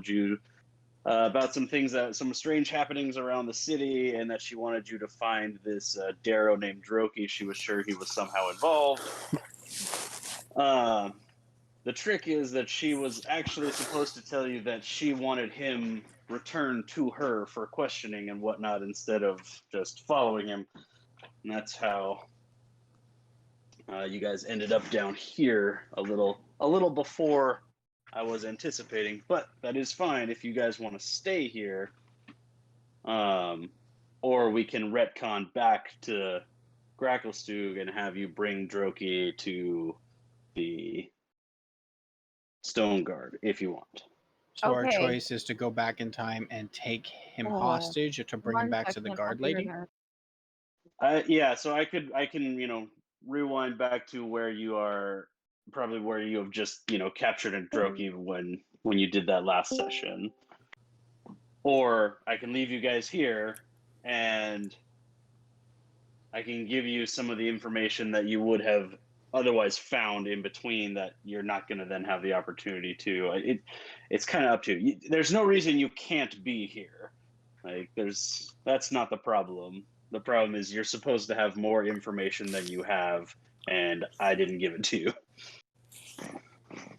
told you about some strange happenings around the city, and that she wanted you to find this Darrow named Droki. She was sure he was somehow involved. The trick is that she was actually supposed to tell you that she wanted him returned to her for questioning and whatnot instead of just following him. And that's how you guys ended up down here a little before I was anticipating. But that is fine if you guys want to stay here. Or we can retcon back to Gracklstugh and have you bring Droki to the Stone Guard if you want. So our Okay. choice is to go back in time and take him Oh, hostage, or to bring him One back to the second, guard I'll do lady. that. Yeah, so I can rewind back to where you are, probably where you have just captured a Droki when you did that last session, or I can leave you guys here and I can give you some of the information that you would have otherwise found in between that you're not going to then have the opportunity to. It's kind of up to you. There's no reason you can't be here. Like that's not the problem. The problem is you're supposed to have more information than you have, and I didn't give it to you.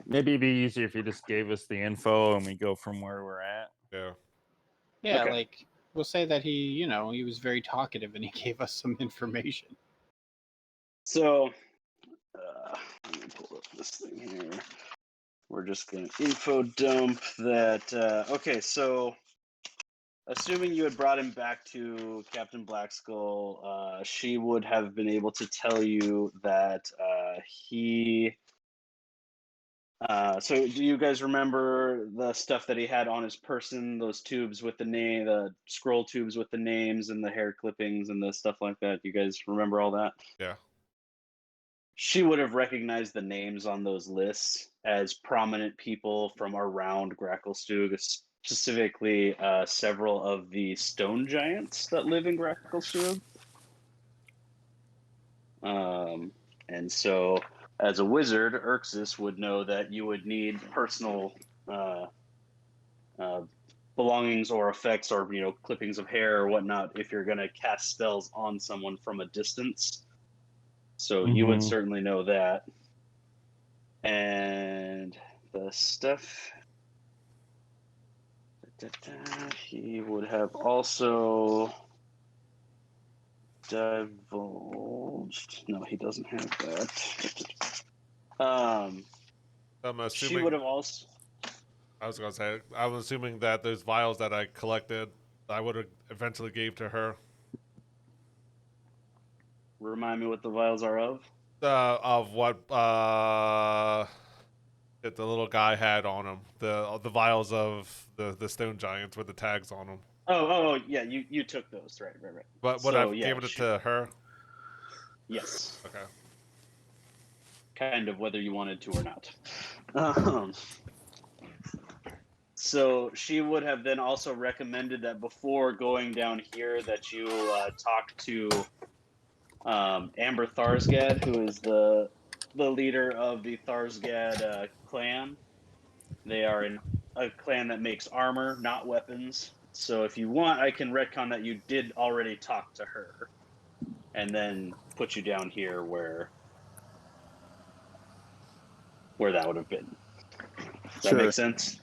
Maybe it'd be easier if you just gave us the info and we go from where we're at. Yeah. Yeah, Okay. like we'll say that he was very talkative and he gave us some information. So let me pull up this thing here. We're just going to info dump that. Okay, so assuming you had brought him back to Captain Blackskull, she would have been able to tell you that he. So do you guys remember the stuff that he had on his person? Those tubes with the name, the scroll tubes with the names and the hair clippings and the stuff like that. You guys remember all that? Yeah. She would have recognized the names on those lists as prominent people from around Gracklstugh, specifically several of the stone giants that live in Gracklstugh. And so, as a wizard, Urxus would know that you would need personal belongings or effects or clippings of hair or whatnot if you're going to cast spells on someone from a distance. So you would certainly know that. And the stuff he would have also divulged. No, he doesn't have that. I'm assuming. She would have also. I was gonna say. I'm assuming that those vials that I collected, I would have eventually gave to her. Remind me what the vials are of. Of what that the little guy had on him. The vials of the stone giants with the tags on them. Oh, yeah, you took those, right. But would I've given it to her? Yes. Okay. Kind of whether you wanted to or not. So she would have then also recommended that before going down here that you talk to Amber Tharsgad, who is the leader of the Tharsgad clan. They are a clan that makes armor, not weapons. So if you want, I can retcon that you did already talk to her, and then put you down here where that would have been. Does that make sense?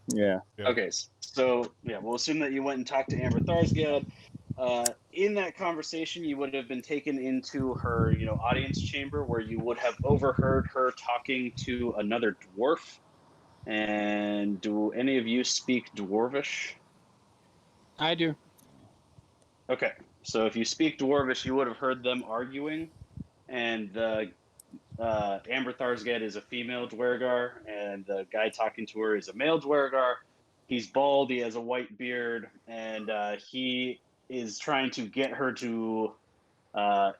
Yeah. Okay, so yeah, we'll assume that you went and talked to Amber Tharsgad. In that conversation, you would have been taken into her, audience chamber where you would have overheard her talking to another dwarf. And do any of you speak Dwarvish? I do. Okay, so if you speak Dwarvish, you would have heard them arguing, and the Amber Tharsgad is a female Dwergar, and the guy talking to her is a male Dwergar. He's bald, he has a white beard, and he is trying to get her to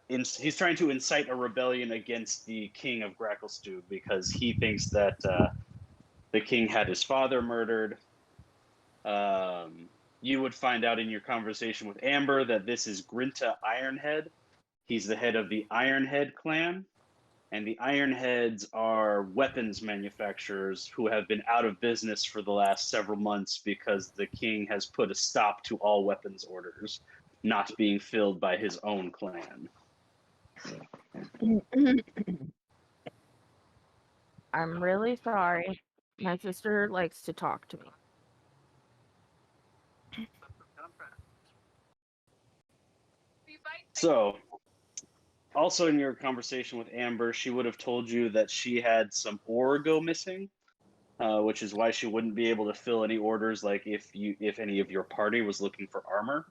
he's trying to incite a rebellion against the king of Gracklstugh because he thinks that the king had his father murdered. You would find out in your conversation with Amber that this is Grinta Ironhead. He's the head of the Ironhead clan. and the Ironheads are weapons manufacturers who have been out of business for the last several months because the king has put a stop to all weapons orders not being filled by his own clan. I'm really sorry. My sister likes to talk to me. So, also in your conversation with Amber, she would have told you that she had some ore go missing, which is why she wouldn't be able to fill any orders. Like if any of your party was looking for armor,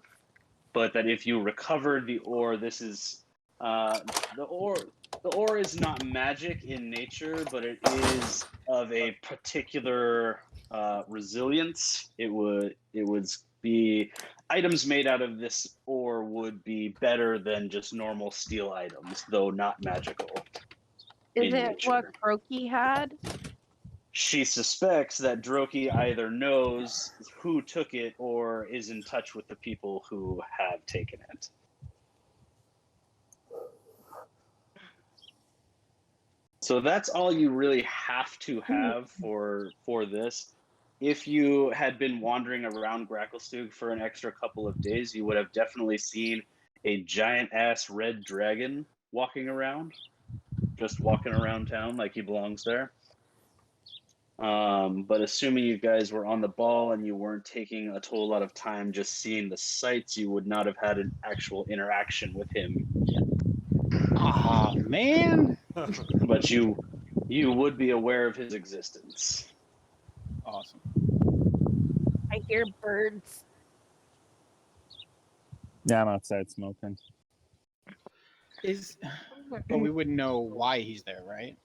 but that if you recovered the ore, this is the ore. The ore is not magic in nature, but it is of a particular resilience. It would be items made out of this ore would be better than just normal steel items, though not magical. Is in it what nature. Croaky had? She suspects that Droki either knows who took it or is in touch with the people who have taken it. So that's all you really have to have for this. If you had been wandering around Gracklestug for an extra couple of days, you would have definitely seen a giant ass red dragon walking around, just walking around town like he belongs there. But assuming you guys were on the ball and you weren't taking a total lot of time just seeing the sights, you would not have had an actual interaction with him yet. Ah, man. But you would be aware of his existence. Awesome. I hear birds. Yeah, I'm outside smoking. But we wouldn't know why he's there, right?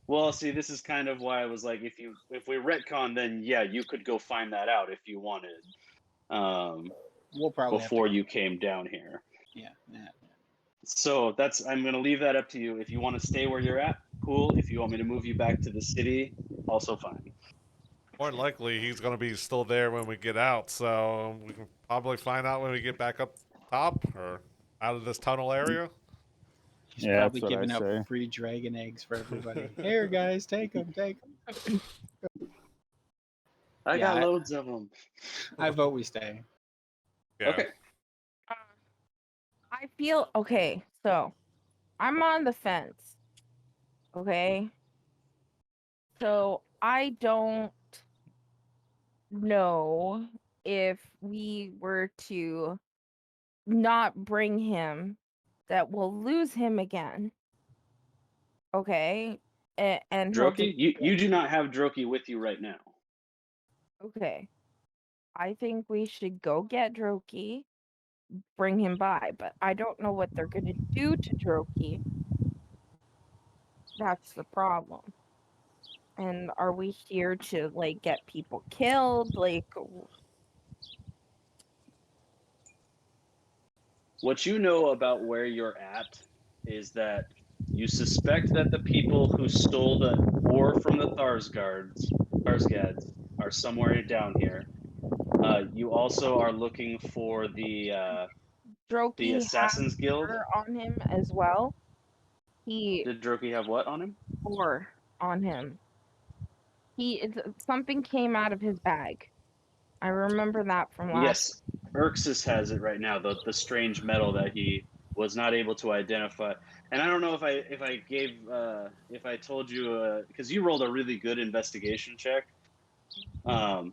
Well, see, this is kind of why I was like, if we retcon, then yeah, you could go find that out if you wanted. We'll probably Before have to you came down here. Yeah. So I'm gonna leave that up to you. If you want to stay where you're at, cool. If you want me to move you back to the city, also fine. More than likely, he's going to be still there when we get out, so we can probably find out when we get back up top or out of this tunnel area. He's Yeah, probably that's what I giving out say. free dragon eggs for everybody. Here, guys, take them. I Yeah, got loads of them. I vote we stay. Yeah. Okay. I feel okay. So, I'm on the fence. Okay. So I don't know if we were to not bring him, that we'll lose him again. Okay. And he'll Droki, you do not have Droki with you right now. okay. I think we should go get Droki, bring him by, but I don't know what they're gonna do to Droki. That's the problem. And are we here to like get people killed? Like, What you know about where you're at is that you suspect that the people who stole the ore from the Tharsgads are somewhere down here. You also are looking for the Droki Assassin's has Guild. her on him as well. He Did Droki have what on him? or on him. Something came out of his bag. I remember that from last. Yes, Urxus has it right now. The strange metal that he was not able to identify. And I don't know if I told you because you rolled a really good investigation check, and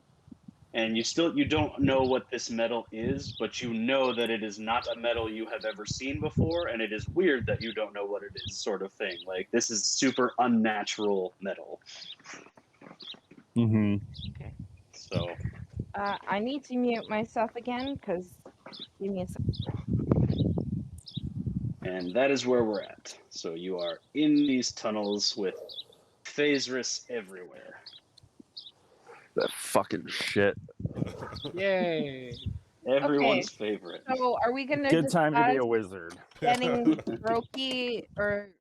you don't know what this metal is, but you know that it is not a metal you have ever seen before, and it is weird that you don't know what it is, sort of thing. Like this is super unnatural metal. Mm-hmm. Okay. So. I need to mute myself again because give me a second. And that is where we're at. So you are in these tunnels with Phasris everywhere. That fucking shit. Yay. Everyone's favorite. So are we gonna Good time to be a discuss wizard. getting Roki or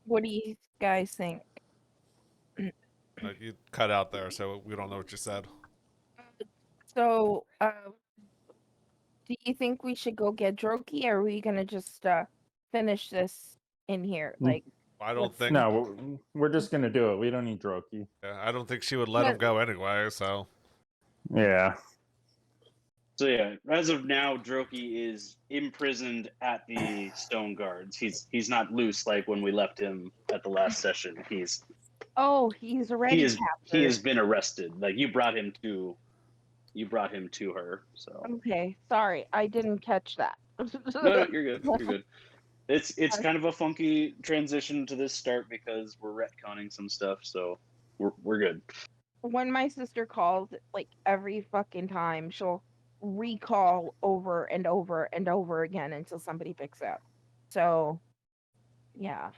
what do you guys think? You cut out there, so we don't know what you said. So Do you think we should go get Droki, or are we gonna just finish this in here? Mm. Like, I don't Let's- think. No, we're just gonna do it. We don't need Droki. Yeah, I don't think she would let him But- go anyway. So Yeah. So yeah, as of now, Droki is imprisoned at the Stone Guards. He's not loose like when we left him at the last session. He's he's already he is captured. he has been arrested. Like you brought him to her. So Okay, sorry, I didn't catch that. no, you're good. You're good. It's kind of a funky transition to this start because we're retconning some stuff. So we're good. When my sister calls, like every fucking time, she'll recall over and over and over again until somebody picks up. So, yeah.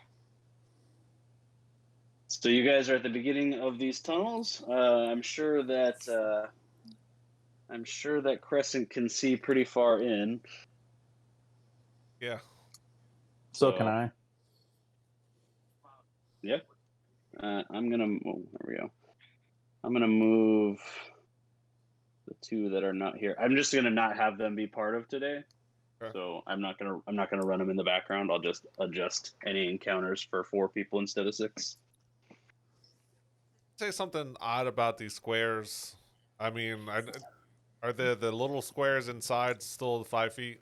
So you guys are at the beginning of these tunnels. I'm sure that Crescent can see pretty far in. yeah, So can I. Yep. I'm gonna. Oh, there we go. I'm gonna move the two that are not here. I'm just gonna not have them be part of today. Okay. So I'm not gonna run them in the background. I'll just adjust any encounters for 4 people instead of 6. say something odd about these squares. I mean, are the little squares inside still 5 feet?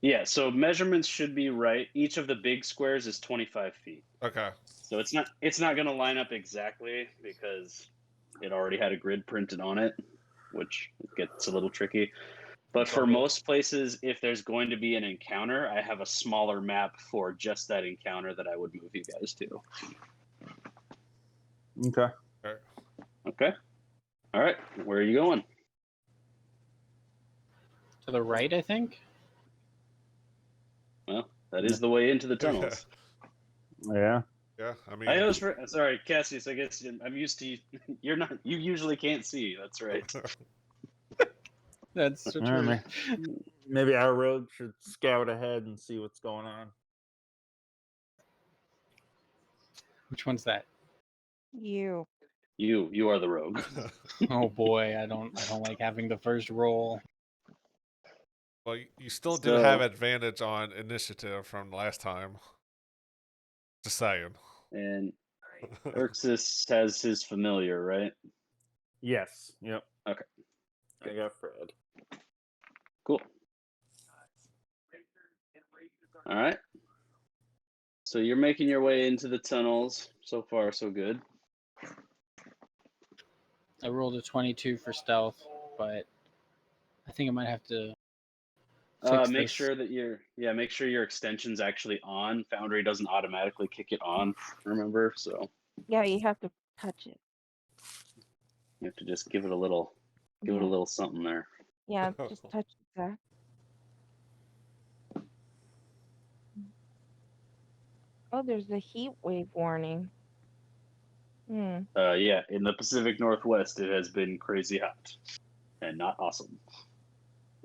Yeah. So measurements should be right. Each of the big squares is 25 feet. Okay. So it's not going to line up exactly because it already had a grid printed on it, which gets a little tricky. But for most places, if there's going to be an encounter, I have a smaller map for just that encounter that I would move you guys to. Okay. Okay. All right. Where are you going? To the right, I think. Well, that is the way into the tunnels. Yeah. Yeah, I mean, I was sorry, Cassius. I guess I'm used to you. You're not. You usually can't see. That's right. That's so All true. right. Maybe our rogue should scout ahead and see what's going on. Which one's that? You. You are the rogue. Oh boy, I don't like having the first roll. well, you still do So- have advantage on initiative from last time. Just saying. And Urxis has his familiar, right? Yes. Yep. Okay. I got Fred. Cool. All right. So you're making your way into the tunnels. So far, so good. I rolled a 22 for stealth, but I think I might have to fix Make this. sure that make sure your extension's actually on. Foundry doesn't automatically kick it on, remember? So Yeah, you have to touch it. you have to just give it a little something there. Yeah, just touch it, Zach. Oh, there's a heat wave warning. Yeah, in the Pacific Northwest, it has been crazy hot and not awesome.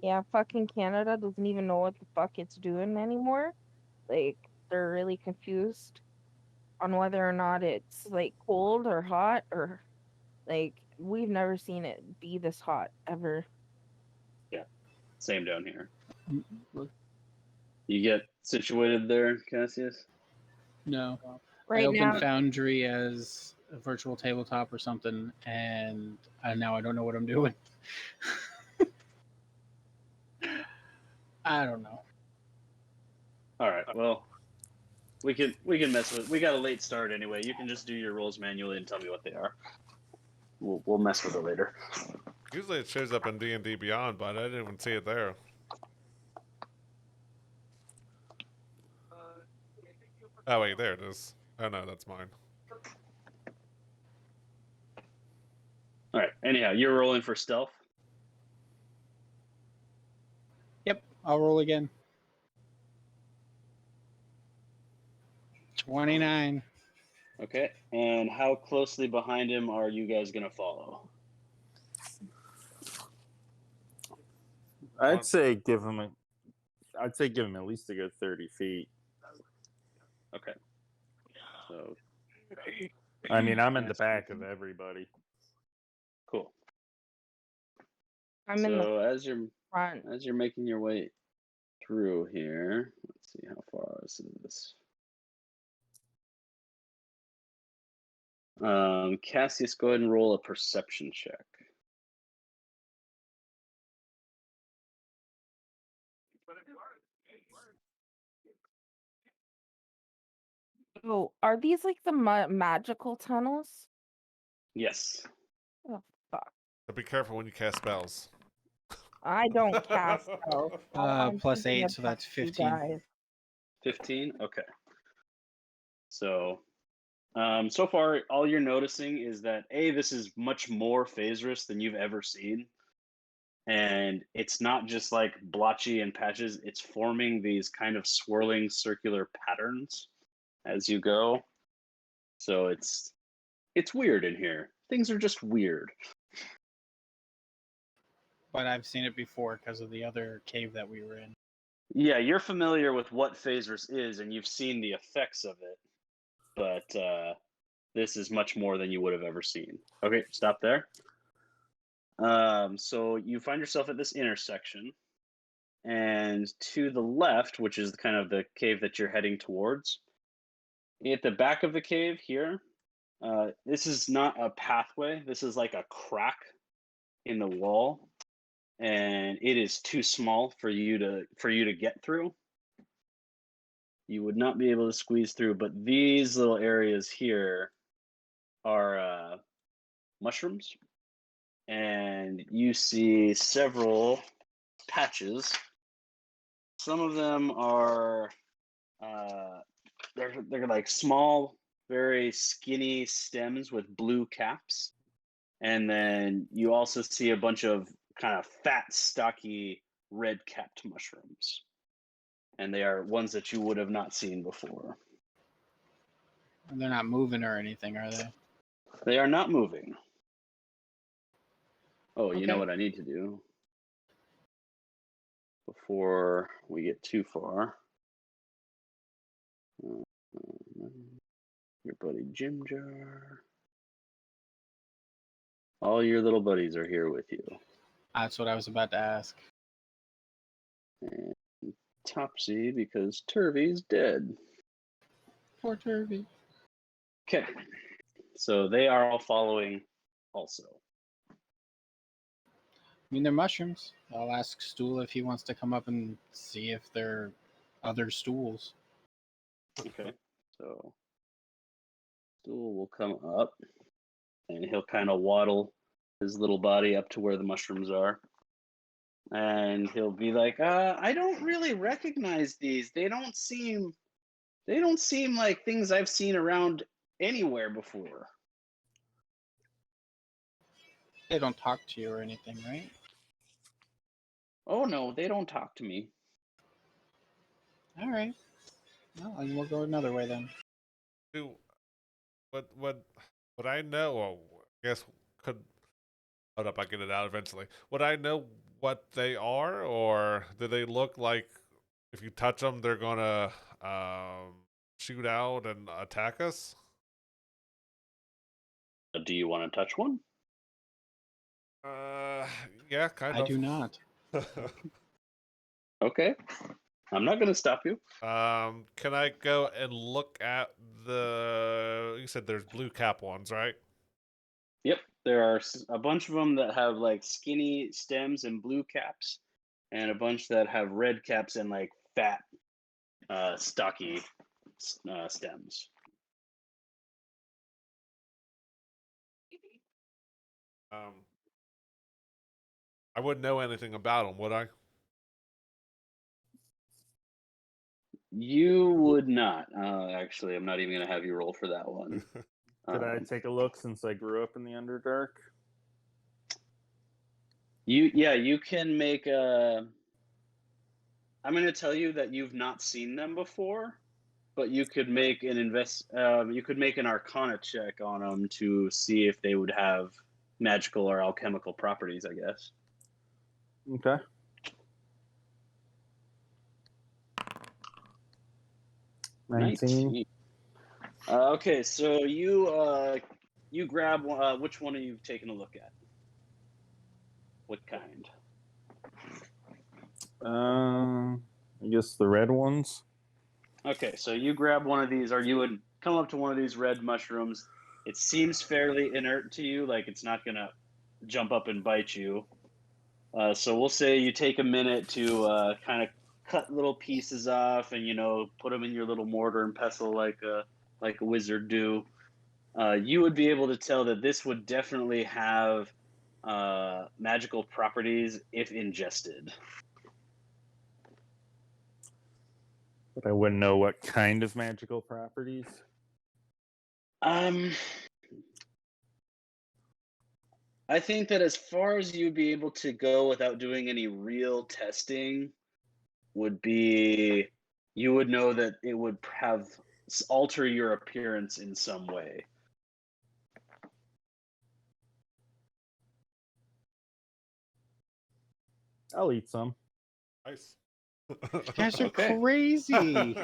Yeah, fucking Canada doesn't even know what the fuck it's doing anymore. Like, they're really confused on whether or not it's like cold or hot, or like we've never seen it be this hot ever. Same down here. Look. You get situated there, Cassius? No. I Right opened now, Foundry as a virtual tabletop or something, and now I don't know what I'm doing. I don't know. All right. Well, we can mess with. We got a late start anyway. You can just do your rolls manually and tell me what they are. We'll mess with it later. Usually it shows up in D&D Beyond, but I didn't even see it there. Oh wait, there it is. Oh no, that's mine. All right. Anyhow, you're rolling for stealth. Yep, I'll roll again. 29. Okay. And how closely behind him are you guys gonna follow? I'd say give him at least a good 30 feet. Okay. So I mean, I'm in the back of everybody. cool. I'm in the So as you're front. As you're making your way through here, let's see how far this is. Cassius, go ahead and roll a perception check. Oh, are these like the magical tunnels? Yes. Oh fuck! So be careful when you cast spells. I don't cast spells. All I'm Plus thinking 8, of so that's is you 15. guys. 15? Okay. So, so far, all you're noticing is that this is much more Phasrus than you've ever seen. And it's not just like blotchy and patches, it's forming these kind of swirling circular patterns as you go. So it's weird in here. Things are just weird. But I've seen it before because of the other cave that we were in. Yeah, you're familiar with what Phasrus is, and you've seen the effects of it. But this is much more than you would have ever seen. Okay, stop there. So you find yourself at this intersection, and to the left, which is kind of the cave that you're heading towards, at the back of the cave here, this is not a pathway. This is like a crack in the wall, and it is too small for you to get through. You would not be able to squeeze through, but these little areas here are mushrooms, and you see several patches. Some of them are they're like small, very skinny stems with blue caps, and then you also see a bunch of kind of fat, stocky, red-capped mushrooms, and they are ones that you would have not seen before. And they're not moving or anything, are they? They are not moving. Oh, you know Okay. what I need to do before we get too far? Your buddy Jim Jar. All your little buddies are here with you. That's what I was about to ask. And Topsy, because Turvey's dead. Poor Turvey. Okay. So they are all following also. I mean, they're mushrooms. I'll ask Stool if he wants to come up and see if they're other stools. Okay. So Stool will come up and he'll kind of waddle his little body up to where the mushrooms are. And he'll be like, I don't really recognize these. They don't seem like things I've seen around anywhere before. They don't talk to you or anything, right? Oh no, they don't talk to me. All right. Well, then we'll go another way then. Do what I know? Or I guess could hold up. I get it out eventually. Would I know what they are, or do they look like if you touch them, they're gonna shoot out and attack us? Do you want to touch one? Yeah, kind I of. do not. Okay. I'm not going to stop you. Can I go and look at the? You said there's blue cap ones, right? Yep. There are a bunch of them that have like skinny stems and blue caps, and a bunch that have red caps and like fat, stocky stems. I wouldn't know anything about them, would I? You would not. Actually, I'm not even going to have you roll for that one. Could I take a look since I grew up in the Underdark? You can make a. I'm going to tell you that you've not seen them before, but you could make an You could make an Arcana check on them to see if they would have magical or alchemical properties, I guess. Okay. $19. Okay, so you grab which one are you taking a look at? What kind? I guess the red ones. Okay, so you grab one of these, or you would come up to one of these red mushrooms. It seems fairly inert to you, like it's not gonna jump up and bite you. So we'll say you take a minute to kind of cut little pieces off, and put them in your little mortar and pestle like a wizard do. You would be able to tell that this would definitely have magical properties if ingested. But I wouldn't know what kind of magical properties. I think that as far as you'd be able to go without doing any real testing would be, you would know that it would alter your appearance in some way. I'll eat some. Nice. You guys are Okay. crazy.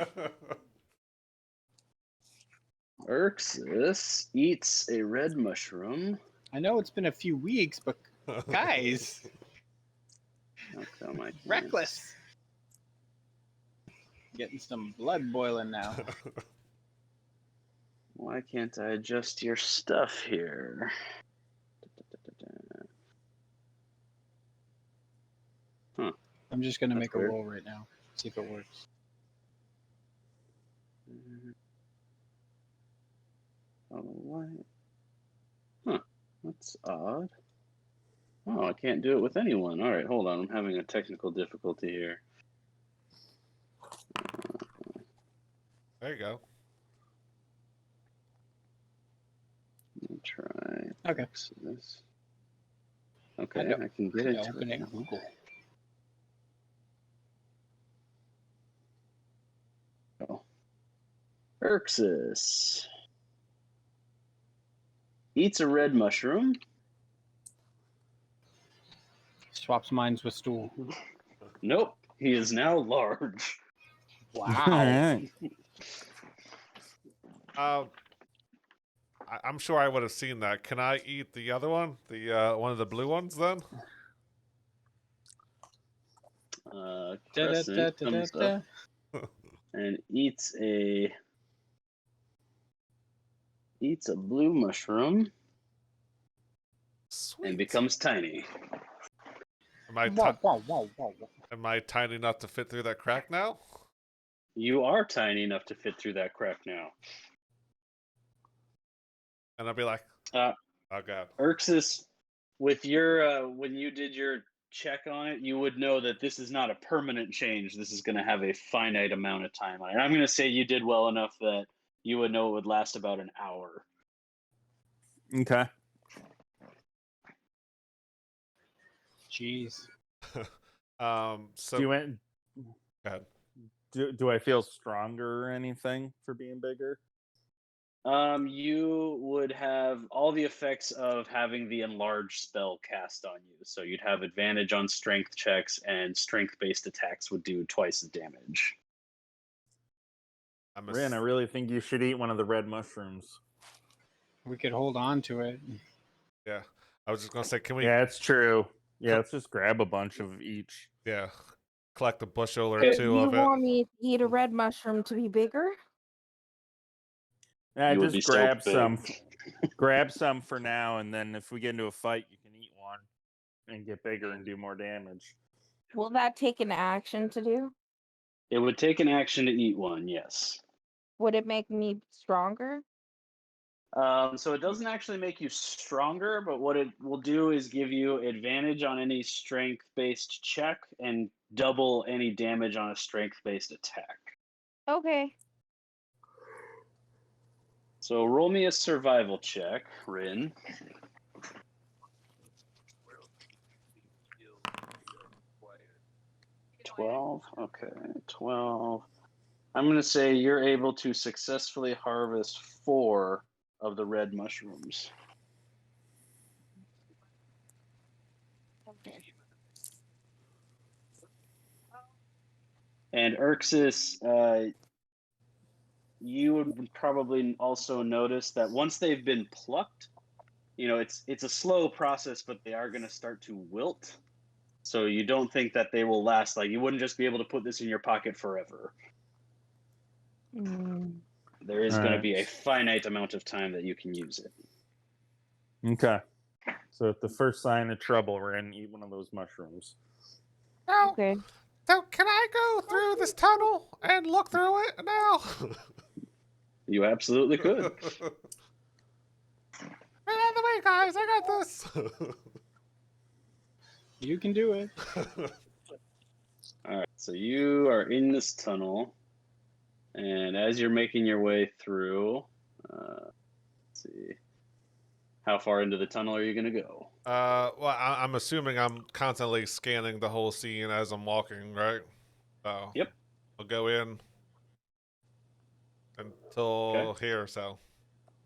Urxus eats a red mushroom. I know it's been a few weeks, but guys, How come I can't- reckless. Getting some blood boiling now. Why can't I adjust your stuff here? I'm just gonna That's make a weird. roll right now. See if it works. Oh, what? Huh. That's odd. Oh, I can't do it with anyone. All right, hold on. I'm having a technical difficulty here. There you go. Let me try. Okay. This. Okay, don't- I can get I into open it. it in now. Google. Oh. Urxus eats a red mushroom. Swaps minds with stool. Nope, he is now large. Wow. I'm sure I would have seen that. Can I eat the other one? The one of the blue ones then? Crescent comes up and eats a blue mushroom Sweet. and becomes tiny. Am I, Wow, ti- wow, wow, wow, wow. am I tiny enough to fit through that crack now? You are tiny enough to fit through that crack now. And I'll be like, Uh, oh god. Urxus, with your when you did your check on it, you would know that this is not a permanent change. This is going to have a finite amount of time on it. I'm going to say you did well enough that you would know it would last about an hour. Okay. Jeez. So Do you go ahead. do I feel stronger or anything for being bigger? You would have all the effects of having the enlarged spell cast on you. So you'd have advantage on strength checks, and strength-based attacks would do twice the damage. I'm a Rin, I s- really think you should eat one of the red mushrooms. We could hold on to it. yeah. I was just gonna say, can we? Yeah, it's true. Yeah, let's just grab a bunch of each. Yeah. Collect a bushel or You two of it. want me to eat a red mushroom to be bigger? Yeah, You would be just so grab big. some. Grab some for now, and then if we get into a fight, you can eat one and get bigger and do more damage. Will that take an action to do? It would take an action to eat one, yes. Would it make me stronger? So it doesn't actually make you stronger, but what it will do is give you advantage on any strength-based check and double any damage on a strength-based attack. Okay. So roll me a survival check, Rin. Okay, 12. I'm going to say you're able to successfully harvest 4 of the red mushrooms. And Urxus, you would probably also notice that once they've been plucked, it's a slow process, but they are going to start to wilt. So you don't think that they will last, like you wouldn't just be able to put this in your pocket forever. Mm. There is going to Alright. be a finite amount of time that you can use it. Okay. So at the first sign of trouble, we're gonna eat one of those mushrooms. Now, Okay. so can I go through this tunnel and look through it now? You absolutely could. Get out of the way, guys. I got this. You can do it. All right, so you are in this tunnel, and as you're making your way through, let's see, how far into the tunnel are you going to go? Well, I'm assuming I'm constantly scanning the whole scene as I'm walking, right? So Yep. I'll go in until here. So,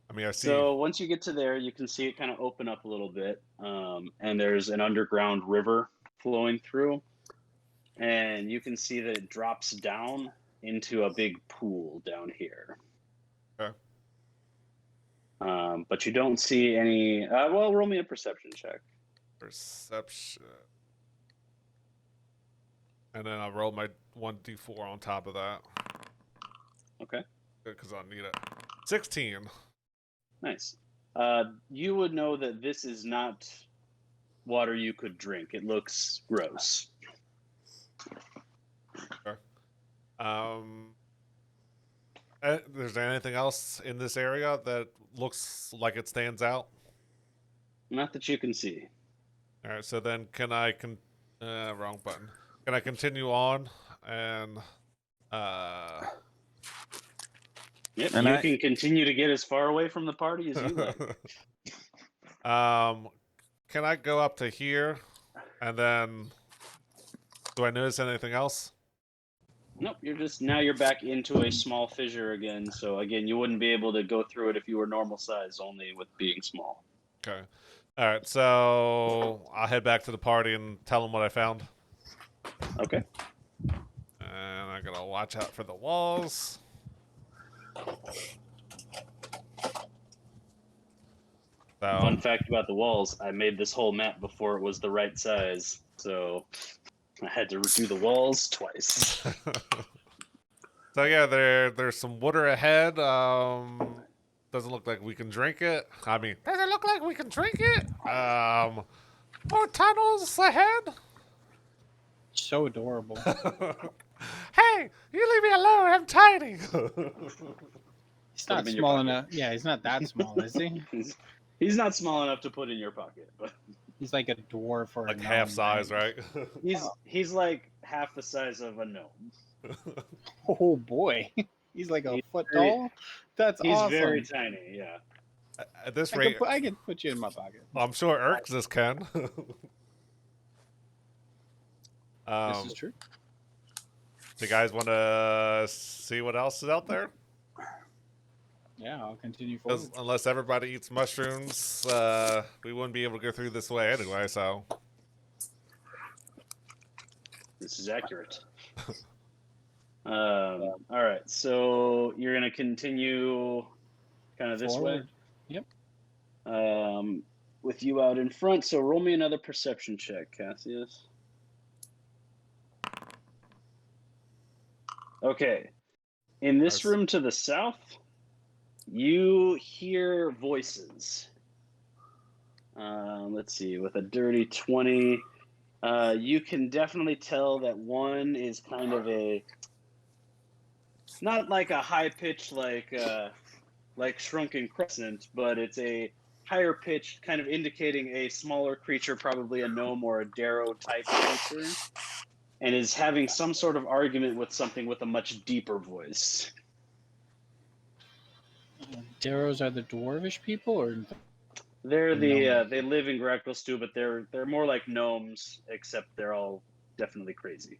I mean, I see. So once you get to there, you can see it kind of open up a little bit, and there's an underground river flowing through, and you can see that it drops down into a big pool down here. Okay. But you don't see any. Well, roll me a perception check. Perception. And then I'll roll my 1d4 on top of that. Okay. Because I'll need it. 16. Nice. You would know that this is not water you could drink. It looks gross. There's anything else in this area that looks like it stands out? Not that you can see. All right, so then can I wrong button. Can I continue on and Yep, And you I- can continue to get as far away from the party as you like. can I go up to here and then do I notice anything else? Nope, you're back into a small fissure again. So again, you wouldn't be able to go through it if you were normal size, only with being small. Okay. All right, so I'll head back to the party and tell them what I found. Okay. And I gotta watch out for the walls. Fun fact about the walls, I made this whole map before it was the right size. So I had to redo the walls twice. So yeah, there's some water ahead. Doesn't look like we can drink it. I mean, does it look like we can drink it? More tunnels ahead. So adorable. Hey, you leave me alone. I'm tiny. He's not him in your small pocket. enough. Yeah, he's not that small, is he? He's not small enough to put in your pocket, but He's like a dwarf or Like a half gnome, size, right? he's like half the size of a gnome. Oh boy, he's like a He's foot very- tall. That's He's awesome. very tiny, yeah. At this I rate, could put you in my pocket. I'm sure Erxus can. This is true. Do you guys want to see what else is out there? Yeah, I'll continue forward. 'Cause unless everybody eats mushrooms, we wouldn't be able to go through this way anyway. So This is accurate. All right, so you're gonna continue kind of this Forward. way. With you out in front. So roll me another perception check, Cassius. Okay. In this Nice. room to the south, you hear voices. Let's see, with a dirty 20, you can definitely tell that one is kind of not like a high pitch like Shrunken Crescent, but it's a higher pitch, kind of indicating a smaller creature, probably a gnome or a Darrow type creature, and is having some sort of argument with something with a much deeper voice. Darrows are the dwarvish people, or They're Gnome. they live in Gracklstugh, but they're more like gnomes, except they're all definitely crazy.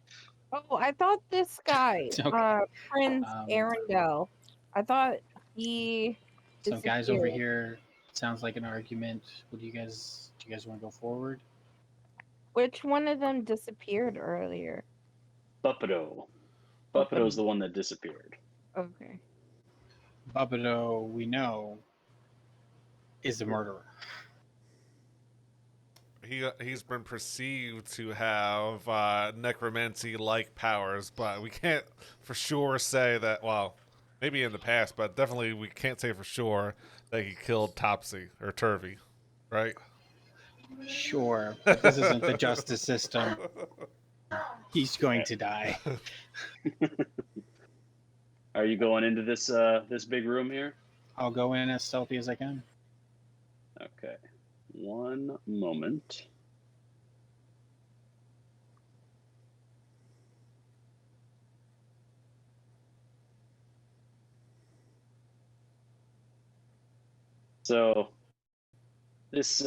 Oh, I thought this guy, Okay. Prince Um, Arendelle, I thought he. some guys over disappeared. here? Sounds like an argument. Do you guys want to go forward? Which one of them disappeared earlier? Buppido. Buppido's the one that disappeared. Okay. Bubbido, we know, is the murderer. he's been perceived to have necromancy-like powers, but we can't for sure say that. Well, maybe in the past, but definitely we can't say for sure that he killed Topsy or Turvy, right? Sure, but this isn't the justice system. He's going to die. Are you going into this this big room here? I'll go in as stealthy as I can. Okay. One moment. So this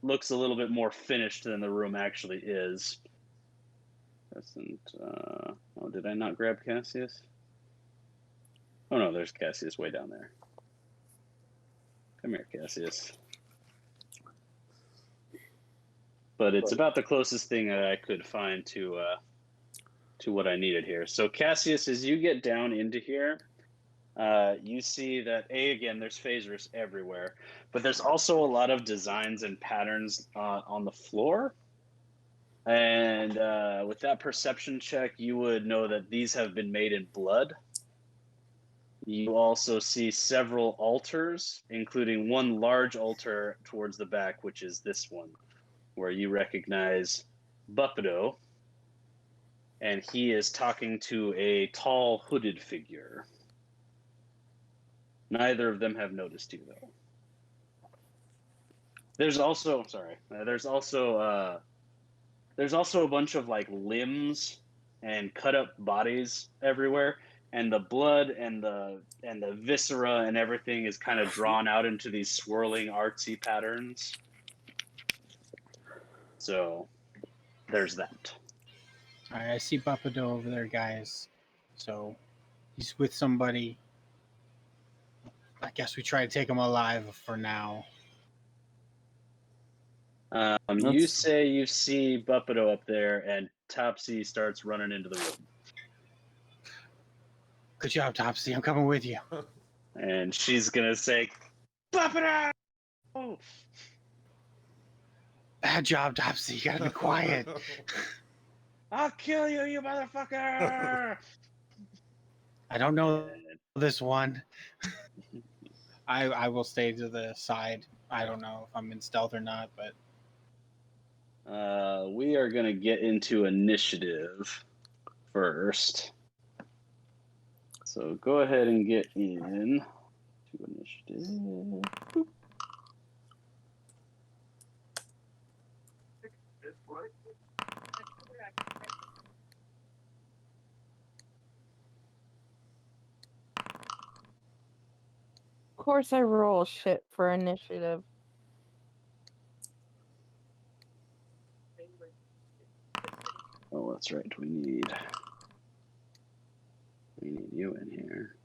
looks a little bit more finished than the room actually is. Oh, did I not grab Cassius? Oh no, there's Cassius way down there. Come here, Cassius. But it's about the closest thing that I could find to what I needed here. So Cassius, as you get down into here, you see that again, there's phasers everywhere, but there's also a lot of designs and patterns on the floor. And with that perception check, you would know that these have been made in blood. You also see several altars, including one large altar towards the back, which is this one, where you recognize Buppido, and he is talking to a tall hooded figure. Neither of them have noticed you, though. There's also a bunch of like limbs and cut up bodies everywhere, and the blood and the viscera and everything is kind of drawn out into these swirling artsy patterns. So there's that. All right, I see Buppido over there, guys. So he's with somebody. I guess we try to take him alive for now. You say you see Buppido up there, and Topsy starts running into the room. Good job, Topsy. I'm coming with you. And she's gonna say, Buppido! Bad job, Topsy. You gotta be quiet. I'll kill you, you motherfucker! I don't know this one. I will stay to the side. I don't know if I'm in stealth or not, but We are gonna get into initiative first. So go ahead and get in to initiative. Boop. Of course, I roll shit for initiative. Oh, that's right. We need you in here.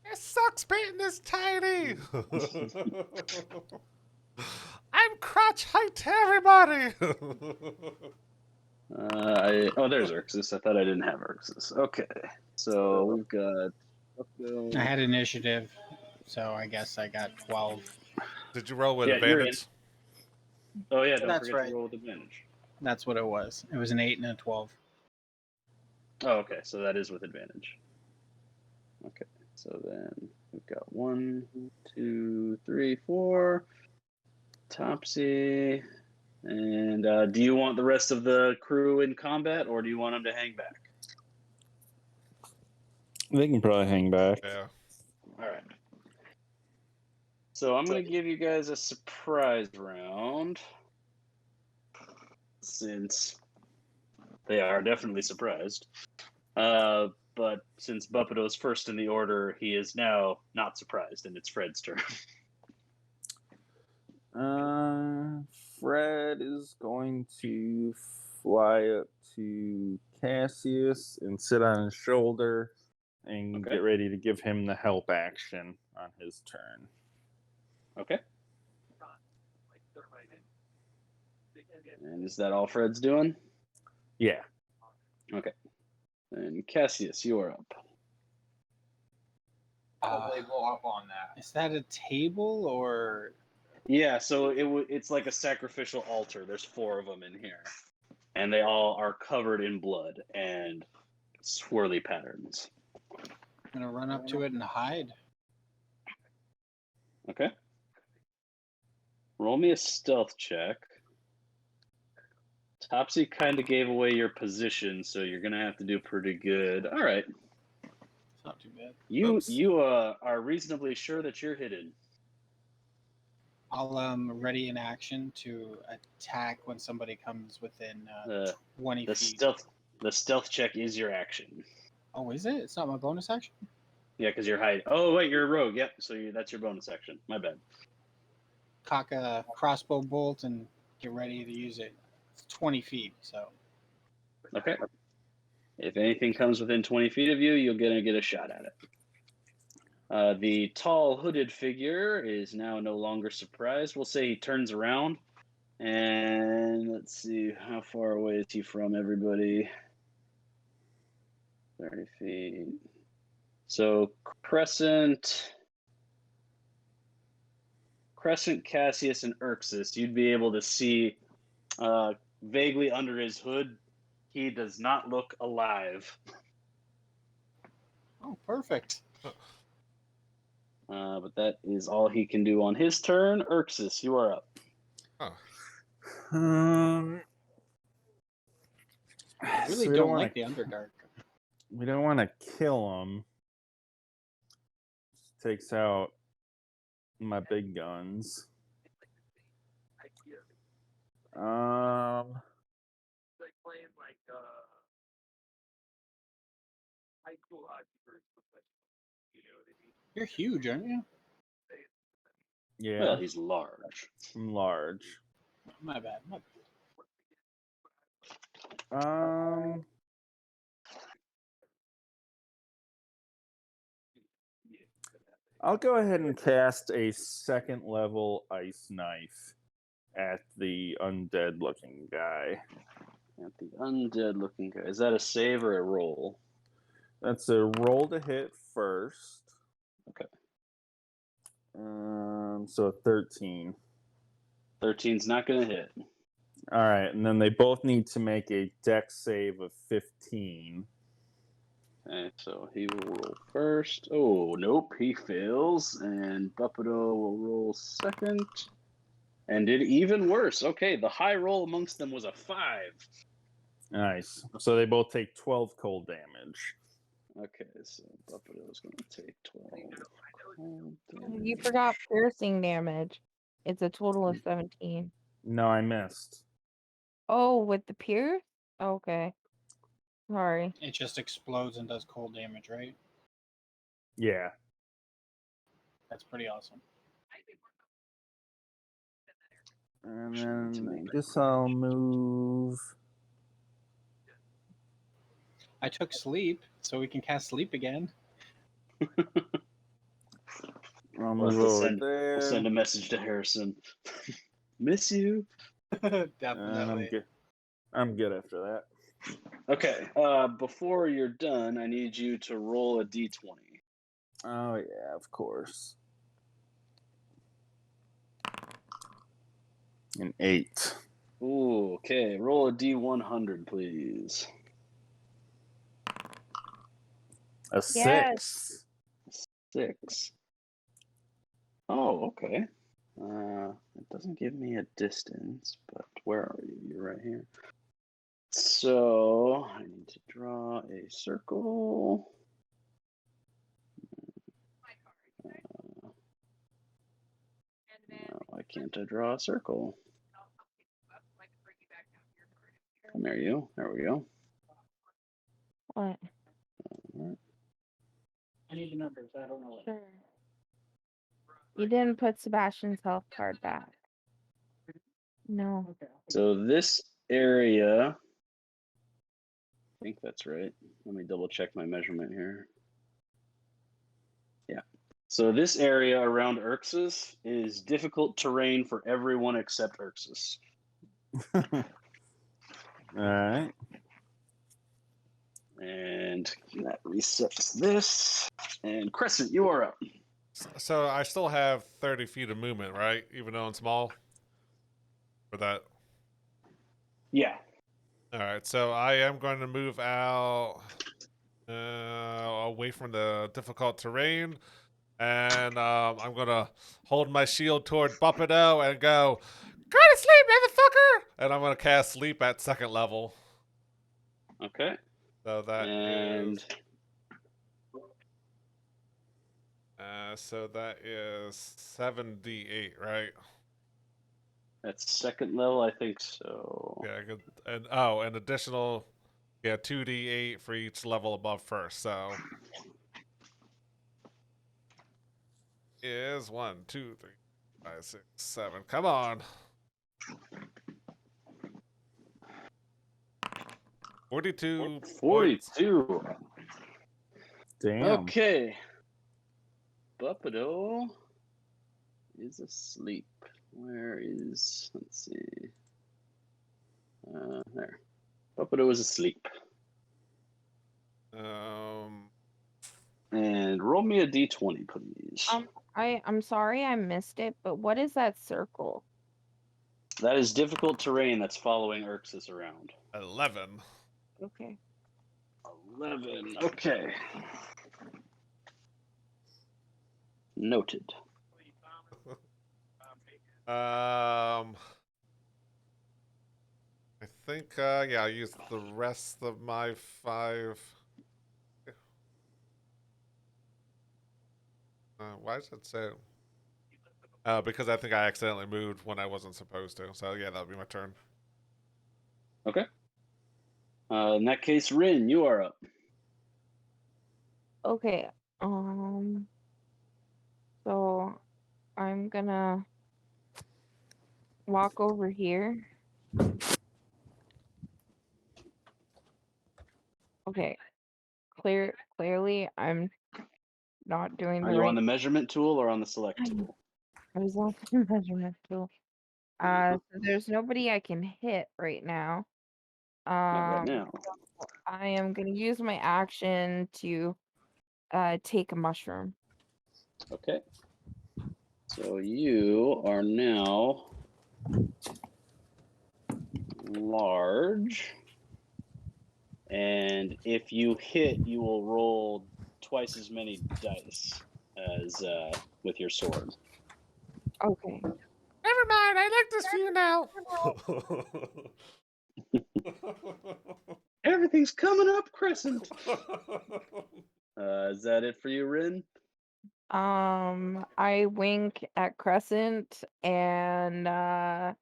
It sucks being this tiny. I'm crotch height to everybody. There's Urxus. I thought I didn't have Urxus. Okay, so we've got. I had initiative, so I guess I got 12. Did you roll with Yeah, you're advantage? Oh yeah, don't That's forget right. to roll with advantage. That's what it was. It was an 8 and a 12. Oh, okay, so that is with advantage. Okay, so then we've got 1, 2, 3, 4. Topsy. And do you want the rest of the crew in combat, or do you want them to hang back? They can probably hang back. Yeah. All right. So I'm going to give you guys a surprise round, since they are definitely surprised. But since Buppido's first in the order, he is now not surprised, and it's Fred's turn. Fred is going to fly up to Cassius and sit on his shoulder and Okay. get ready to give him the help action on his turn. Okay. And is that all Fred's doing? Yeah. Okay. And Cassius, you are up. probably blow up on that. Is that a table or? Yeah, so it's like a sacrificial altar. There's 4 of them in here, and they all are covered in blood and swirly patterns. I'm gonna run up to it and hide. Okay. Roll me a stealth check. Topsy kind of gave away your position, so you're gonna have to do pretty good. All right. It's not too bad. You Oops. are reasonably sure that you're hidden. I'll ready in action to attack when somebody comes within The 20 the feet. stealth check is your action. Oh, is it? It's not my bonus action? Yeah, because you're hiding. Oh wait, you're a rogue. Yep. So that's your bonus action. My bad. Cock a crossbow bolt and get ready to use it. It's 20 feet, so. Okay. If anything comes within 20 feet of you, you're gonna get a shot at it. The tall hooded figure is now no longer surprised. We'll say he turns around, and let's see, how far away is he from everybody? 30 feet. So Crescent, Cassius, and Urxus, you'd be able to see vaguely under his hood. He does not look alive. Oh, perfect. But that is all he can do on his turn. Urxus, you are up. Oh, I really so we don't wanna- like the Underdark. We don't want to kill him. Takes out my big guns. You're huge, aren't you? Yeah, Well, he's large. I'm large. My bad. I'll go ahead and cast a 2nd level ice knife at the undead looking guy. At the undead looking guy. Is that a save or a roll? That's a roll to hit first. Okay. So 13. 13's not going to hit. All right, and then they both need to make a dex save of 15. Okay, so he will roll first. Oh, nope, he fails. And Buppido will roll second. And did even worse. Okay, the high roll amongst them was a 5. Nice. So they both take 12 cold damage. Okay, so Buppido's going to take 12 cold damage. You forgot piercing damage. It's a total of 17. No, I missed. Oh, with the pierce? Okay. Sorry. It just explodes and does cold damage, right? Yeah. That's pretty awesome. And then I guess I'll move. I took sleep, so we can cast sleep again. I'll We'll move have to over send- there. We'll send a message to Harrison. Miss you. And Definitely. I'm good after that. Okay, before you're done, I need you to roll a d20. Oh yeah, of course. An 8. Ooh, okay. Roll a d100, please. A 6. 6. Oh, okay. It doesn't give me a distance, but where are you? You're right here. So I need to draw a circle. No, why can't I draw a circle? Come here, you. There we go. What? Alright. I need the numbers. I don't know. Sure. You didn't put Sebastian's health card back. No. So this area, I think that's right. Let me double check my measurement here. Yeah. So this area around Urxus is difficult terrain for everyone except Urxus. All right. And that resets this. And Crescent, you are up. So I still have 30 feet of movement, right? Even though I'm small. For that. Yeah. All right. So I am going to move out away from the difficult terrain, and I'm gonna hold my shield toward Buppido and go, "Go to sleep, motherfucker!" And I'm gonna cast sleep at 2nd level. Okay. So that And is. So that is 7d8, right? that's 2nd level, I think so. Yeah, and an additional, 2d8 for each level above first. So is 1, 2, 3, 5, 6, 7. Come on. 42. 42. Damn. Okay. Buppido is asleep. Where is, let's see. There. Buppido is asleep. And roll me a d20, please. I'm sorry I missed it, but what is that circle? That is difficult terrain that's following Urxus around. 11. Okay. 11. Okay. Noted. I think, I'll use the rest of my 5. Why does it say? Because I think I accidentally moved when I wasn't supposed to. So yeah, that'll be my turn. Okay. In that case, Rin, you are up. Okay. So I'm gonna walk over here. Okay. Clearly I'm not doing Are the you right. on the measurement tool or on the select tool? I was on the measurement tool. So there's nobody I can hit right now. Not right now. I am gonna use my action to take a mushroom. Okay. So you are now large. And if you hit, you will roll twice as many dice as with your sword. Okay. Never mind. I like this view now. Everything's coming up, Crescent. Is that it for you, Rin? I wink at Crescent and I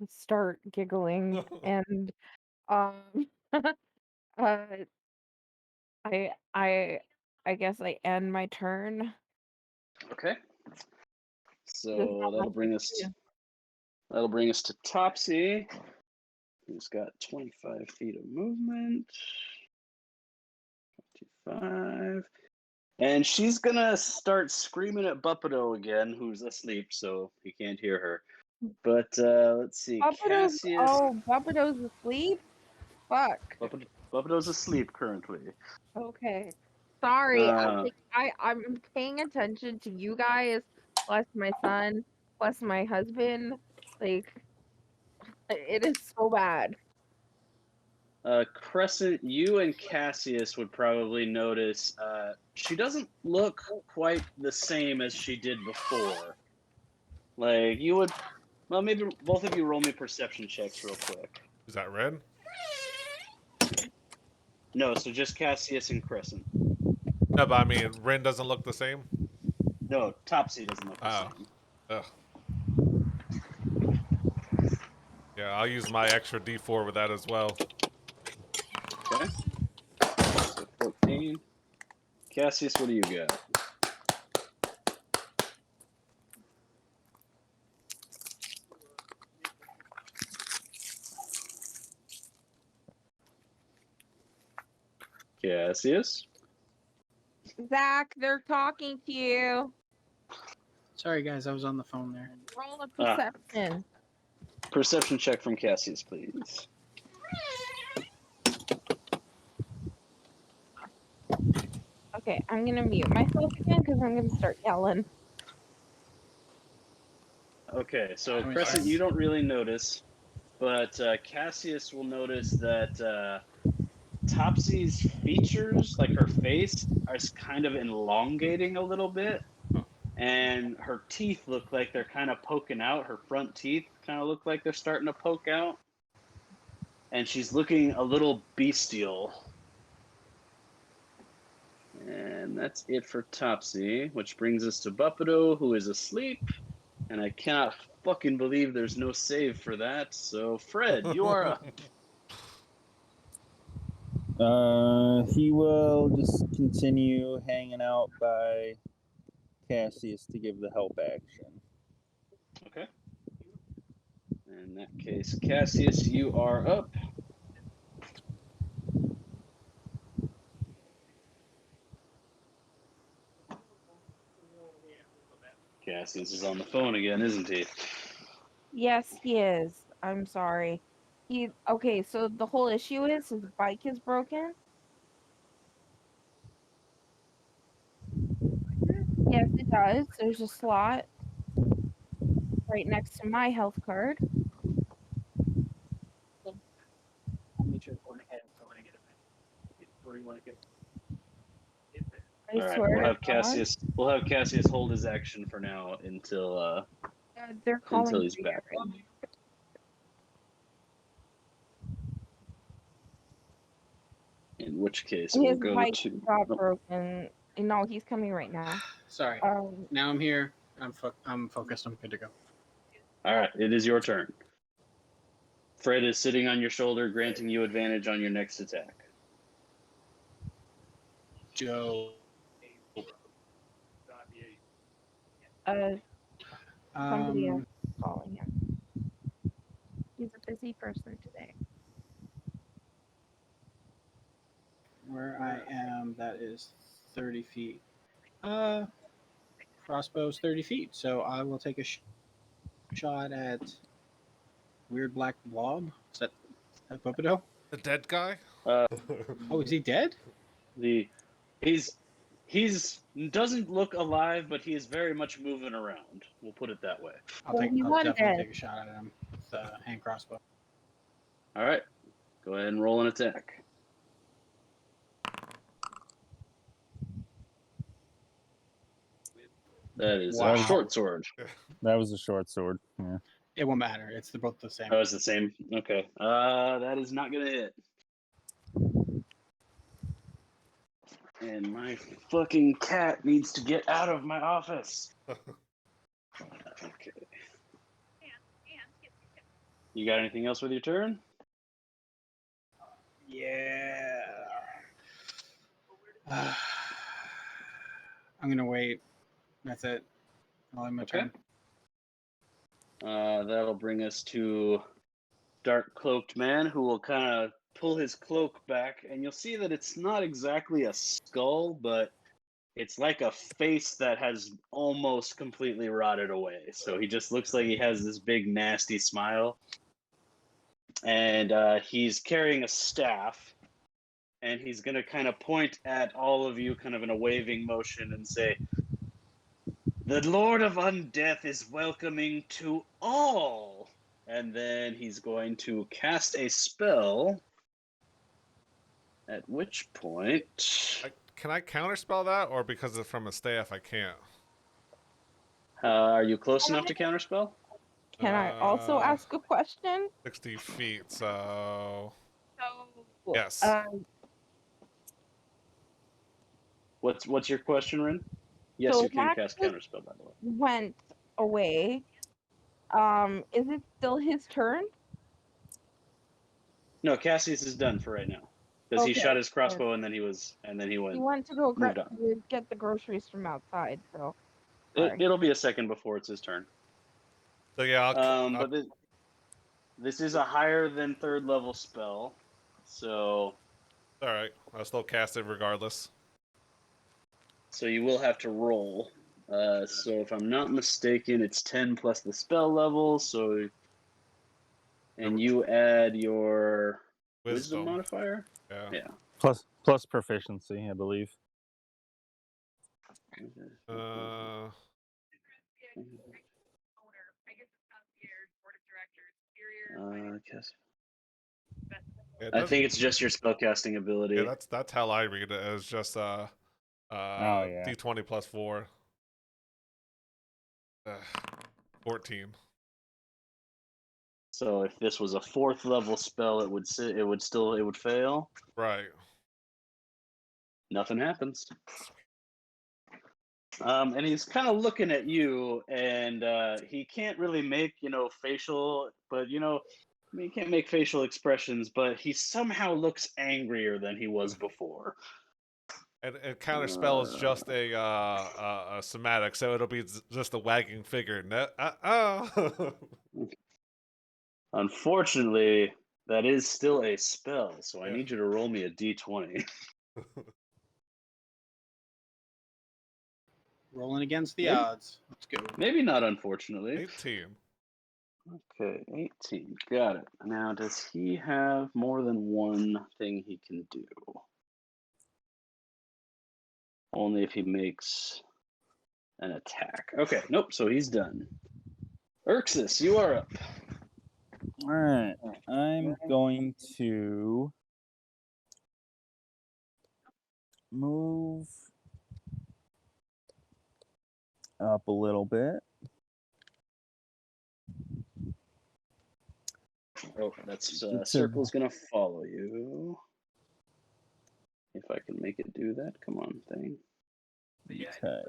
start giggling and um uh I guess I end my turn. Okay. There's So not that'll much bring I us can that'll bring us to Topsy, who's got 25 feet of movement. 25. And she's gonna start screaming at Buppido again, who's asleep, so he can't hear her. But let's see. Cassius. Buppido's asleep? Fuck. Buppido's asleep currently. Okay. Sorry. I'm paying attention to you guys, plus my son, plus my husband. Like it is so bad. Crescent, you and Cassius would probably notice she doesn't look quite the same as she did before. Like, you would... Well, maybe both of you roll me perception checks real quick. Is that red? No, so just Cassius and Crescent. No, but I mean, Rin doesn't look the same. No, Topsy doesn't look the Oh. same. Ugh. Yeah, I'll use my extra D4 with that as well. Okay. So 14. Cassius, what do you got? Cassius? Zach, they're talking to you. Sorry, guys, I was on the phone there. Roll a perception. Perception check from Cassius, please. Okay, I'm gonna mute myself again because I'm gonna start yelling. Okay, so How many Crescent, times? you don't really notice, but Cassius will notice that Topsy's features, like her face, are kind of elongating a little bit, Huh. and her teeth look like they're kind of poking out. Her front teeth kind of look like they're starting to poke out, and she's looking a little bestial. And that's it for Topsy, which brings us to Buppido, who is asleep. And I cannot fucking believe there's no save for that. So, Fred, you are up. He will just continue hanging out by Cassius to give the help action. Okay. In that case, Cassius, you are up. Cassius is on the phone again, isn't he? Yes, he is. I'm sorry. Okay, so the whole issue is his bike is broken. Yes, it does. There's a slot right next to my health card. I All right, swear we'll to have God, Cassius. We'll have Cassius hold his action for now until they're calling he's for you back. right now. In which case, it will His go bike to. got Oh, broken. No, he's coming right now. Sorry. Now I'm here. I'm focused. I'm good to go. all right, it is your turn. Fred is sitting on your shoulder, granting you advantage on your next attack. Joe. Somebody else Um, is calling him. He's a busy person today. where I am, that is 30 feet. Crossbow's 30 feet, so I will take a shot at Weird Black Blob. Is that Buppido? The dead guy? Uh, Oh, is he dead? he's doesn't look alive, but he is very much moving around. We'll put it that way. Well, he's I'll definitely undead. take a shot at him with the hand crossbow. All right, go ahead and roll an attack. That is Wow. a short sword. That was a short sword. Yeah. It won't matter. It's both the same. Oh, it's the same. Okay. That is not gonna hit. And my fucking cat needs to get out of my office. Okay. You got anything else with your turn? Yeah. I'm gonna wait. That's it. I'll have my Okay. turn. That'll bring us to Dark Cloaked Man, who will kind of pull his cloak back, and you'll see that it's not exactly a skull, but it's like a face that has almost completely rotted away. So he just looks like he has this big, nasty smile. And he's carrying a staff, and he's going to kind of point at all of you kind of in a waving motion and say, "The Lord of Undeath is welcoming to all." And then he's going to cast a spell, at which point... Can I counterspell that, or because it's from a staff, I can't? are you close enough to counterspell? Can I also ask a question? 60 feet, so... So, Yes. What's your question, Rin? Yes, So you can Max cast counterspell, by the way. went away. Is it still his turn? No, Cassius is done for right now because he Okay, shot his crossbow and then he He went. went to go moved on. get the groceries from outside. So It'll be a second before it's his turn. So yeah, I'll But this is a higher than third level spell, so alright. I'll still cast it regardless. you will have to roll. So if I'm not mistaken, it's 10 plus the spell level. So, and you add your wisdom modifier. Yeah. Yeah. Plus proficiency, I believe. Yes. Yeah, I think it's just your spellcasting ability. yeah, that's how I read it. As just yeah. D20 plus 4. 14. So if this was a 4th level spell, it would fail. Right. Nothing happens. And he's kind of looking at you, and he can't really make facial, but he can't make facial expressions, but he somehow looks angrier than he was before. And counterspell is just a somatic, so it'll be just a wagging figure. Unfortunately, that is still a spell, so I Yeah. need you to roll me a d20. Rolling against the Maybe- odds. Let's go. Maybe not unfortunately. 18. Okay, 18. Got it. Now, does he have more than one thing he can do? Only if he makes an attack. Okay, nope, so he's done. Urxus, you are up. All right. I'm going to move up a little bit. Oh, that's It's a- circle's gonna follow you. If I can make it do that, come on, thing. Okay.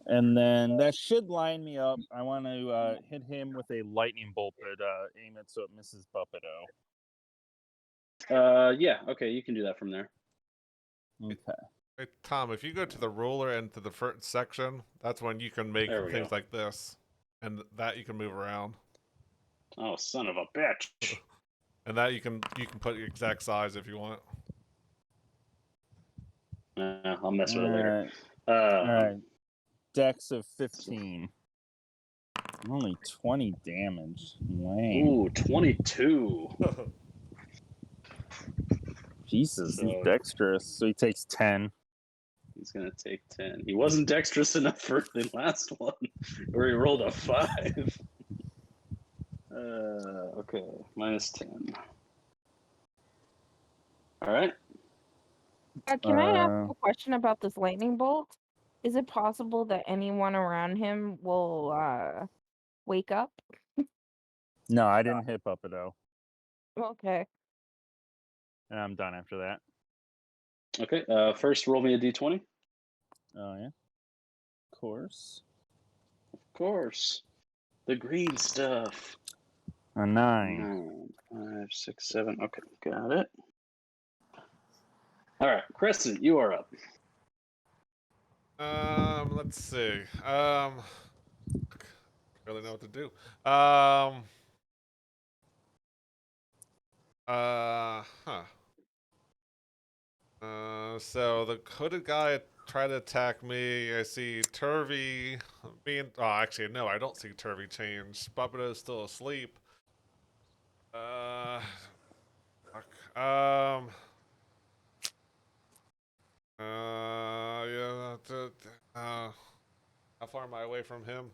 And then that should line me up. I want to hit him with a lightning bolt, but aim it so it misses Buppido. Yeah, okay, you can do that from there. Okay. Hey, Tom, if you go to the ruler and to the first section, that's when you can make There we things go. like this. And that you can move around. Oh, son of a bitch! And that you can put your exact size if you want. I'll mess with it later. All right. Dex of 15. Only 20 damage. Lame. Ooh, 22. Jesus, he's So- dexterous. So he takes 10. He's gonna take 10. He wasn't dexterous enough for the last one, where he rolled a 5. Okay, minus 10. All right. Can I ask a question about this lightning bolt? Is it possible that anyone around him will wake up? No, I didn't hit Buppido. Okay. And I'm done after that. Okay. First, roll me a d20. Oh, yeah. Of course. Of course. The green stuff. A 9. 9, 5, 6, 7. Okay, got it. All right, Crescent, you are up. Let's see. Really know what to do. So the hooded guy tried to attack me. I see Turvy being. Oh, actually, no, I don't see Turvy change. Buppido's still asleep. Fuck. Yeah. How far am I away from him?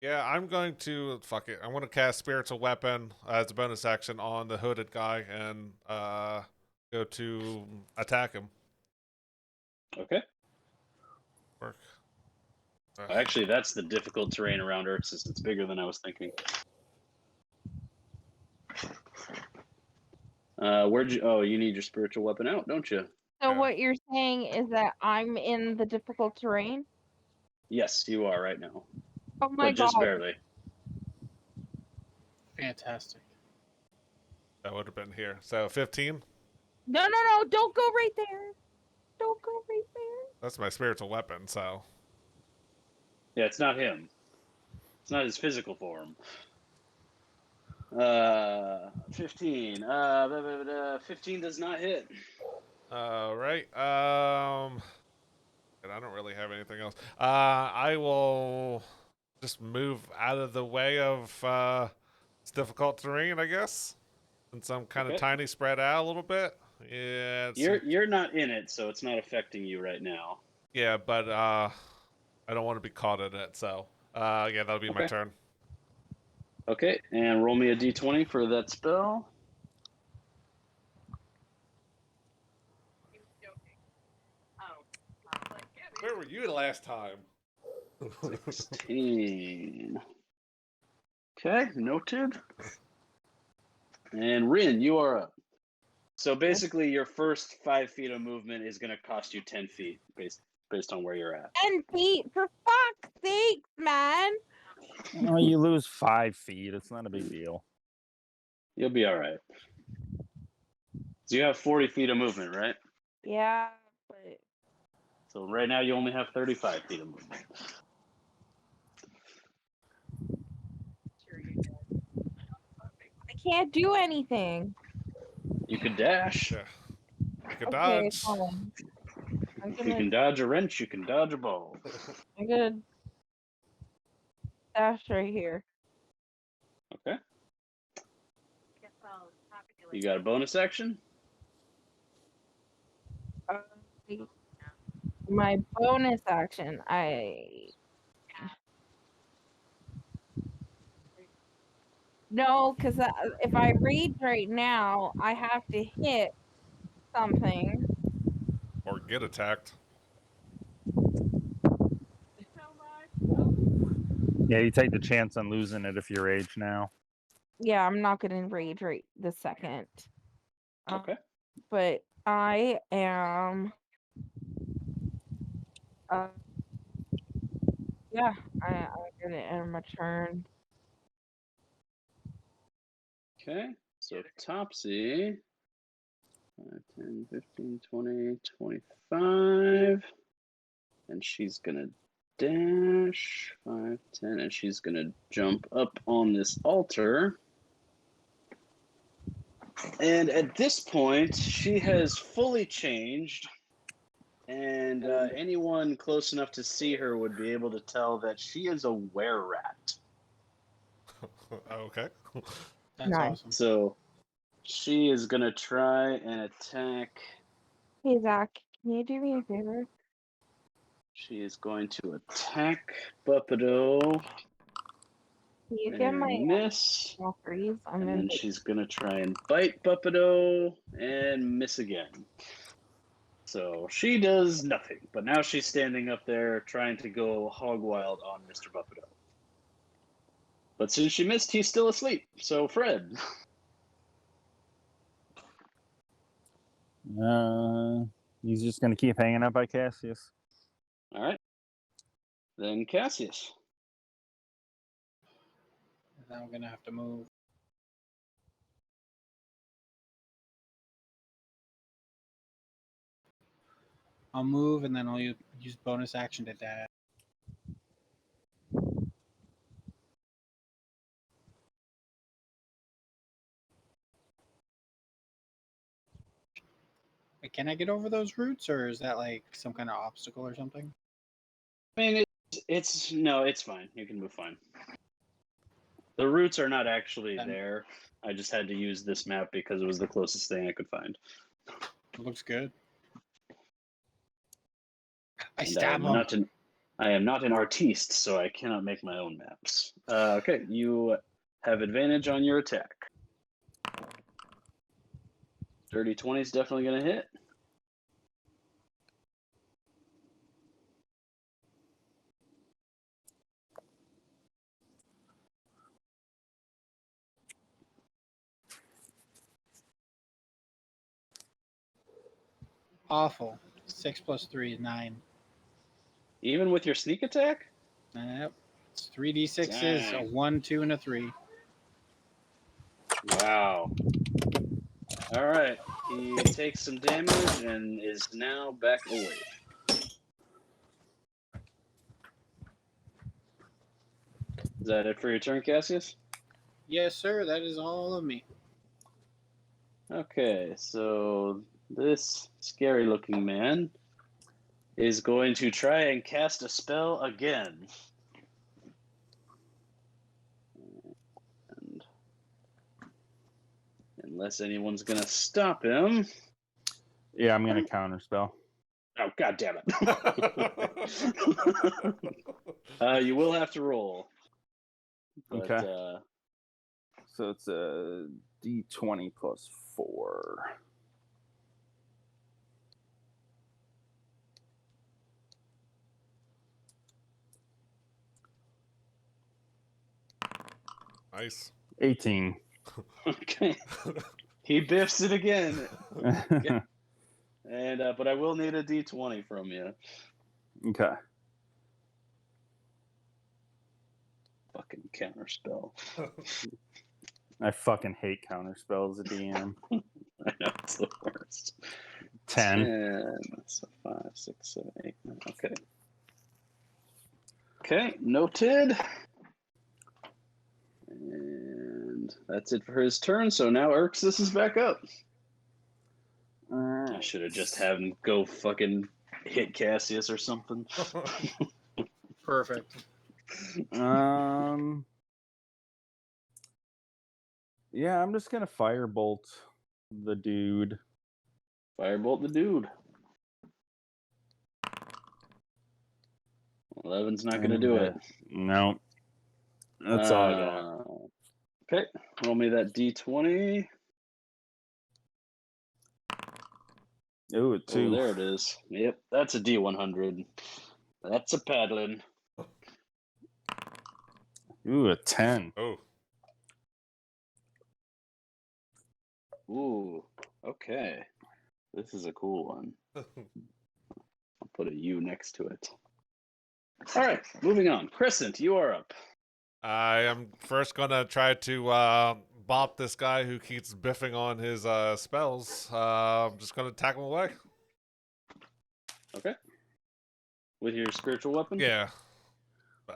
Yeah, I'm going to fuck it. I'm going to cast Spiritual Weapon as a bonus action on the hooded guy and go to attack him. Okay. Work. Actually, that's the difficult terrain around Urxus. It's bigger than I was thinking. Where'd you? Oh, you need your spiritual weapon out, don't you? So Yeah. what you're saying is that I'm in the difficult terrain? Yes, you are right now, Oh my but just god. barely. Fantastic. That would have been here. So 15. No, don't go right there. Don't go right there. That's my spiritual weapon. So Yeah, it's not him. It's not his physical form. 15. 15 does not hit. right. And I don't really have anything else. I will just move out of the way of It's difficult terrain, I guess, since I'm kind of Okay. tiny, spread out a little bit. Yeah, You're not in it, so it's not affecting you right now. yeah, but I don't want to be caught in it. So yeah, that'll be my Okay. turn. Okay, and roll me a d20 for that spell. Where were you last time? 16. Okay, noted. And Rin, you are up. So basically, your first 5 feet of movement is going to cost you 10 feet based on where you're at. 10 feet, for fuck's sake, man. Well, you lose 5 feet. It's not a big deal. You'll be all right. So you have 40 feet of movement, right? Yeah, but So right now you only have 35 feet of movement. I can't do anything. You could dash. Yeah. You can Okay, dodge. fine. You can dodge a wrench. You can dodge a ball. I'm gonna dash right here. Okay. You got a bonus action? My bonus action, no, because if I rage right now, I have to hit something. Or get attacked. Yeah, you take the chance on losing it if you rage now. Yeah, I'm not gonna rage right this second. Okay. But I am. Yeah, I'm gonna end my turn. Okay. So Topsy. 5, 10, 15, 20, 25. And she's going to dash. 5, 10. And she's going to jump up on this altar. And at this point, she has fully changed. And anyone close enough to see her would be able to tell that she is a were-rat. Okay. That's Nice. awesome. So she is going to try and attack. Hey Zach, can you do me a favor? She is going to attack Buppido Can you get my and miss. small freeze? I'm And gonna. then she's going to try and bite Buppido and miss again. So she does nothing, but now she's standing up there trying to go hog wild on Mr. Buppido. But since she missed, he's still asleep. So Fred. He's just gonna keep hanging out by Cassius. All right. Then Cassius. Now I'm gonna have to move. I'll move and then I'll use bonus action to dash. Wait, can I get over those roots, or is that like some kind of obstacle or something? I mean, it's no, it's fine. You can move fine. The roots are not actually Then- there. I just had to use this map because it was the closest thing I could find. It looks good. I And stab him. I am not an artiste, so I cannot make my own maps. Okay, you have advantage on your attack. Dirty 20 is definitely going to hit. Awful. 6 plus 3 is 9. Even with your sneak attack? Yep. It's 3d6s, a Dang. 1, 2, and a 3. Wow. All right. He takes some damage and is now back awake. Is that it for your turn, Cassius? Yes, sir. That is all of me. Okay, so this scary looking man is going to try and cast a spell again. And Unless anyone's gonna stop him. Yeah, I'm gonna counter spell. Oh, god damn it. You will have to roll. But, Okay. So it's a D20 plus 4. Nice. 18. Okay. He biffs it again. And but I will need a D20 from you. Okay. Fucking counter spell. I fucking hate counter spells at DM. I know it's the worst. 10. So 5, 6, 7, 8, 9. Okay. Okay, noted. And that's it for his turn. So now Erxus is back up. I should have just had him go fucking hit Cassius or something. Perfect. Yeah, I'm just gonna firebolt the dude. Firebolt the dude. 11's not gonna do it. No. That's all I got. Okay, roll me that D20. Ooh, a 2. Oh, there it is. Yep, that's a D100. That's a paddling. Ooh, a 10. Oh. Ooh, okay. This is a cool one. I'll put a U next to it. All right, moving on. Crescent, you are up. I am first gonna try to bop this guy who keeps biffing on his spells. I'm just gonna attack him away. Okay. With your spiritual weapon? Yeah.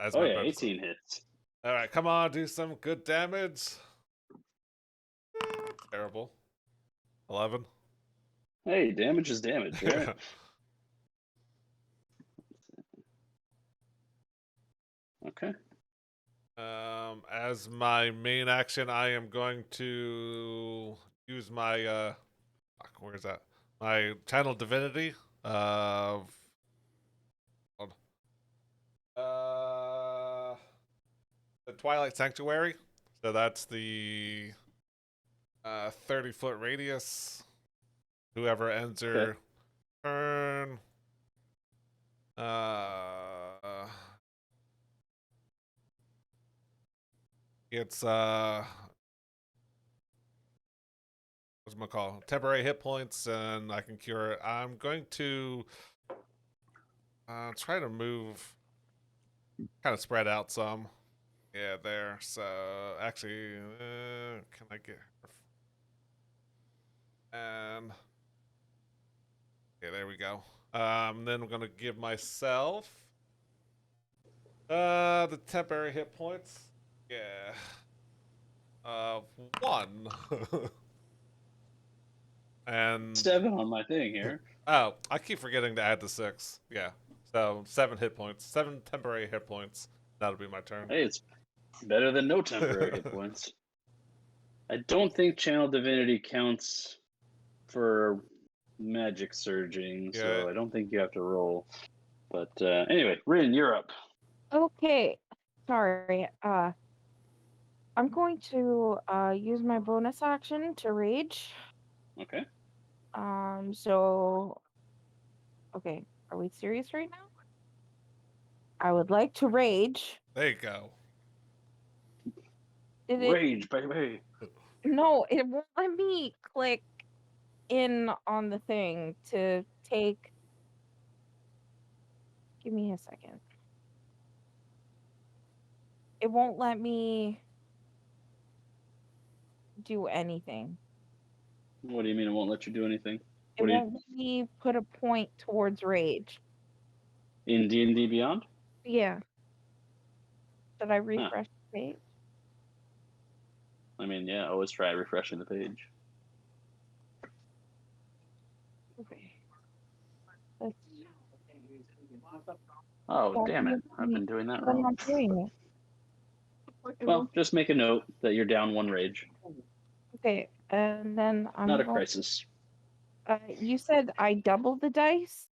As Oh my yeah, bonus. 18 hits. All right, come on, do some good damage. Terrible. 11. Hey, damage is damage, right? Okay. As my main action, I am going to use my where is that? My channel divinity of the Twilight Sanctuary. So that's the 30-foot radius. Whoever ends their turn. It's what's my call? Temporary hit points, and I can cure it. I'm going to try to move, kind of spread out some. Yeah, there. So actually, can I get? And yeah, there we go. Then I'm gonna give myself the temporary hit points. Yeah. 1. And 7 on my thing here. oh, I keep forgetting to add the 6. Yeah. So 7 hit points. 7 temporary hit points. That'll be my turn. Hey, it's better than no temporary hit points. I don't think channel divinity counts for magic surging, so Yeah. I don't think you have to roll. But anyway, Rin, you're up. Okay. Sorry. I'm going to use my bonus action to rage. Okay. So okay, are we serious right now? I would like to rage. There you go. Did it? Rage, baby. No, it won't let me click in on the thing to take. Give me a second. It won't let me do anything. What do you mean it won't let you do anything? It What do you won't let me put a point towards rage. in D&D Beyond? Yeah. Should I refresh the page? I mean, yeah, always try refreshing the page. Okay. Let's. Oh, damn it. I've been doing that I'm wrong. not doing it. Well, just make a note that you're down 1 rage. Okay. And then I'm Not a going- crisis. You said I doubled the dice?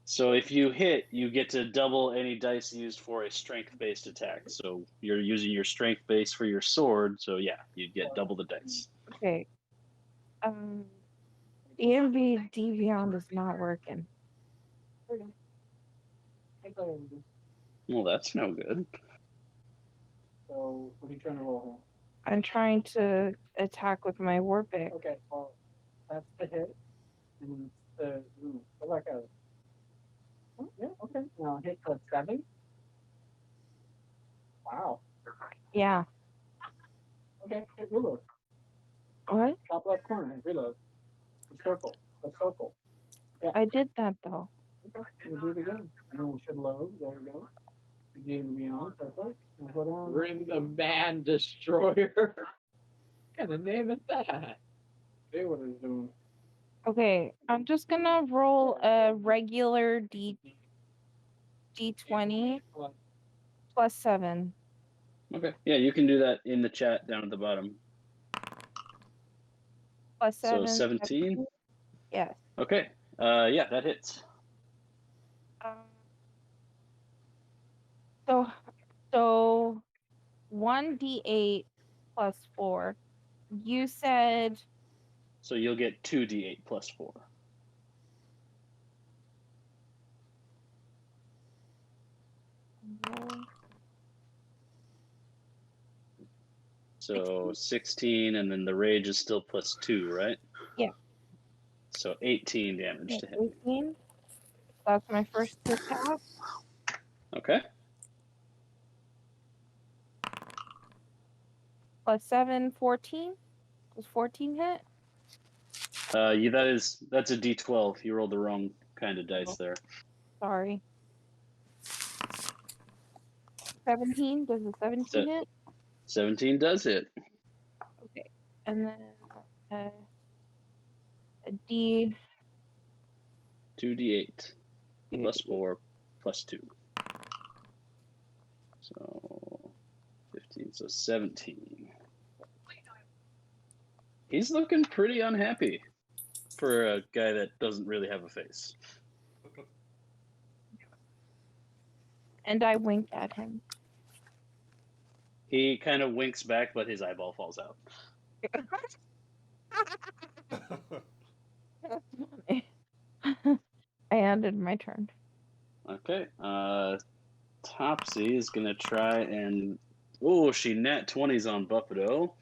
So if you hit, you get to double any dice used for a strength-based attack. So you're using your strength base for your sword. So yeah, you get double the dice. Okay. EMB Devion is not working. Well, that's no good. So, what are you trying to roll I'm trying to attack with my war pick. here? Okay, well, that's the hit. And the, go back out. Oh, yeah, okay. Now hit for 7. Wow. Yeah. Okay, hit reload. What? Top left corner, hit reload. The circle. The circle. I did that though. Okay, we'll do it again. And then we should load. There we go. The game will be on. Perfect. Now put on. Ring the Man Destroyer. What kind of name is that? See what it's doing. Okay, I'm just gonna roll a regular D20 plus 7. Okay. Yeah, you can do that in the chat down at the bottom. Plus So 7. 17. Yes. Okay. Yeah, that hits. So 1d8 plus 4. You said So you'll get 2d8 plus 4. So 16, and then the rage is still plus 2, right? Yeah. So 18 damage to hit. 18. That's my first attack. Okay. Plus 7, 14. Does 14 hit? That's a d12. You rolled the wrong kind of dice there. Sorry. 17. Does the 17 So- hit? 17 does hit. Okay. And then a D. 2d8 plus 4 plus 2. So 15, so 17. He's looking pretty unhappy for a guy that doesn't really have a face. And I winked at him. He kind of winks back, but his eyeball falls out. I ended my turn. Okay. Topsy is gonna try and she nat 20s on Buffalo.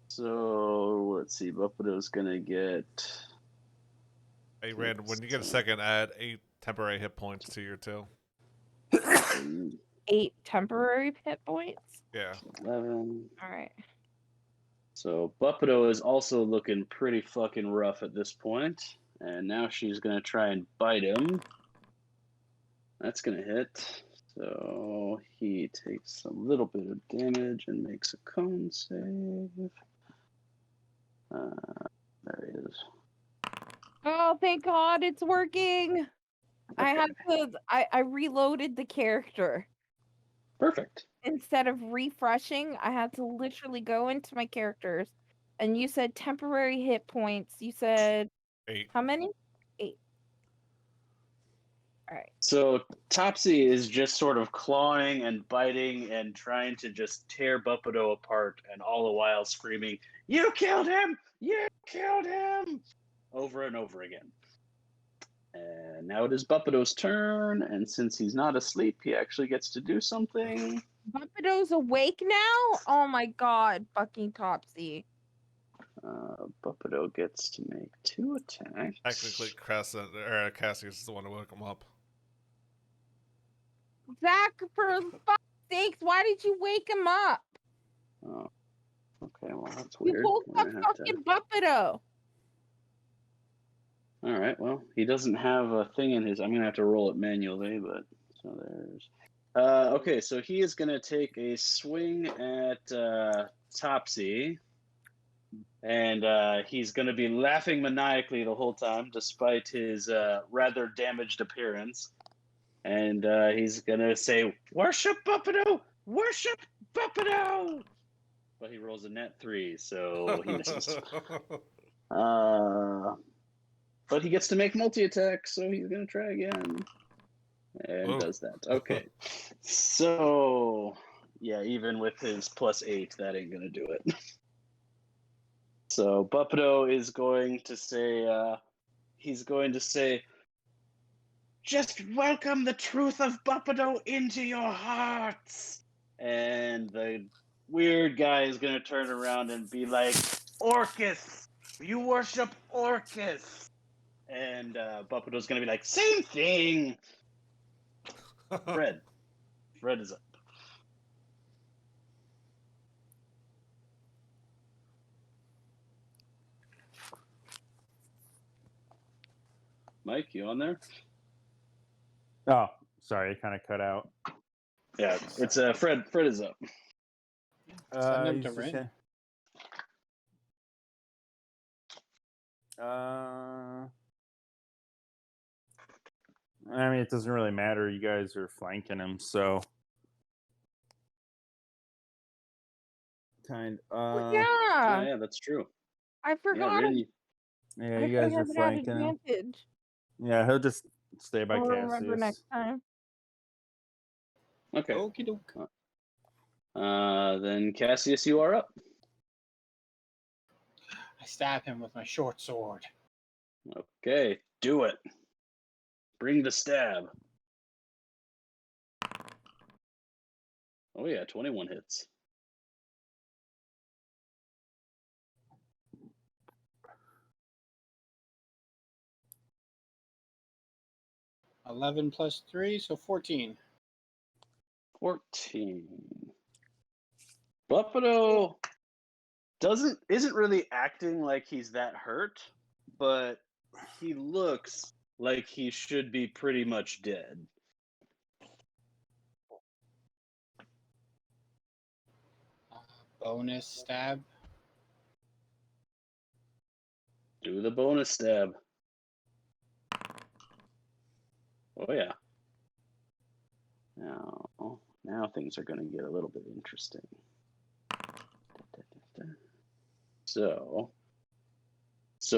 So let's see, Buffalo's gonna get Hey, Rand, when you get a second, add 8 temporary hit points to your two. 8 temporary hit points. Yeah. 11. All right. So Buffalo is also looking pretty fucking rough at this point, and now she's gonna try and bite him. That's gonna hit. So he takes a little bit of damage and makes a con save. There he is. Oh, thank God, it's working. I had to. I reloaded the character Perfect. instead of refreshing. I had to literally go into my characters, and you said temporary hit points. You said 8. how many? 8. All right. So Topsy is just sort of clawing and biting and trying to just tear Buffalo apart, and all the while screaming, "You killed him! You killed him!" over and over again. And now it is Buffalo's turn, and since he's not asleep, he actually gets to do something. Buffalo's awake now? Oh my God, fucking Topsy. Buffalo gets to make 2 attacks. Technically, Cassius is the one who woke him up. Zach, for fuck's sakes, why did you wake him up? Oh, okay, well, that's You weird. woke We're up gonna have to- fucking Buffalo. All right, well, he doesn't have a thing in his. I'm gonna have to roll it manually, but so there's. Okay, so he is gonna take a swing at Topsy, and he's gonna be laughing maniacally the whole time, despite his rather damaged appearance. And he's gonna say, "Worship Buffalo! Worship Buffalo!" but he rolls a net 3, so he misses. But he gets to make multi-attack, so he's gonna try again. And Oh. does that. Okay. So yeah, even with his +8, that ain't gonna do it. So Buppido is going to say just welcome the truth of Buppido into your hearts. And the weird guy is gonna turn around and be like, Orcus! You worship Orcus! And Buppido's gonna be like, same thing! Fred is up. Mike, you on there? Oh, sorry, it kind of cut out. Yeah, it's Fred. Fred is up. Send him he's to just Ren. gonna- I mean, it doesn't really matter. You guys are flanking him, so kind. Well, Yeah, yeah, yeah, that's true. I Yeah, forgot. really. Yeah, I you guys are forgot that flanking him. advantage. Yeah, he'll just stay by I'll remember Cassius. next time. Okay. Okie doke. Then Cassius, you are up. I stab him with my short sword. Okay, do it. Bring the stab. Oh yeah, 21 hits. +3, so 14. 14. Buppido isn't really acting like he's that hurt, but he looks like he should be pretty much dead. Bonus stab. Do the bonus stab. Oh yeah. Now things are going to get a little bit interesting. So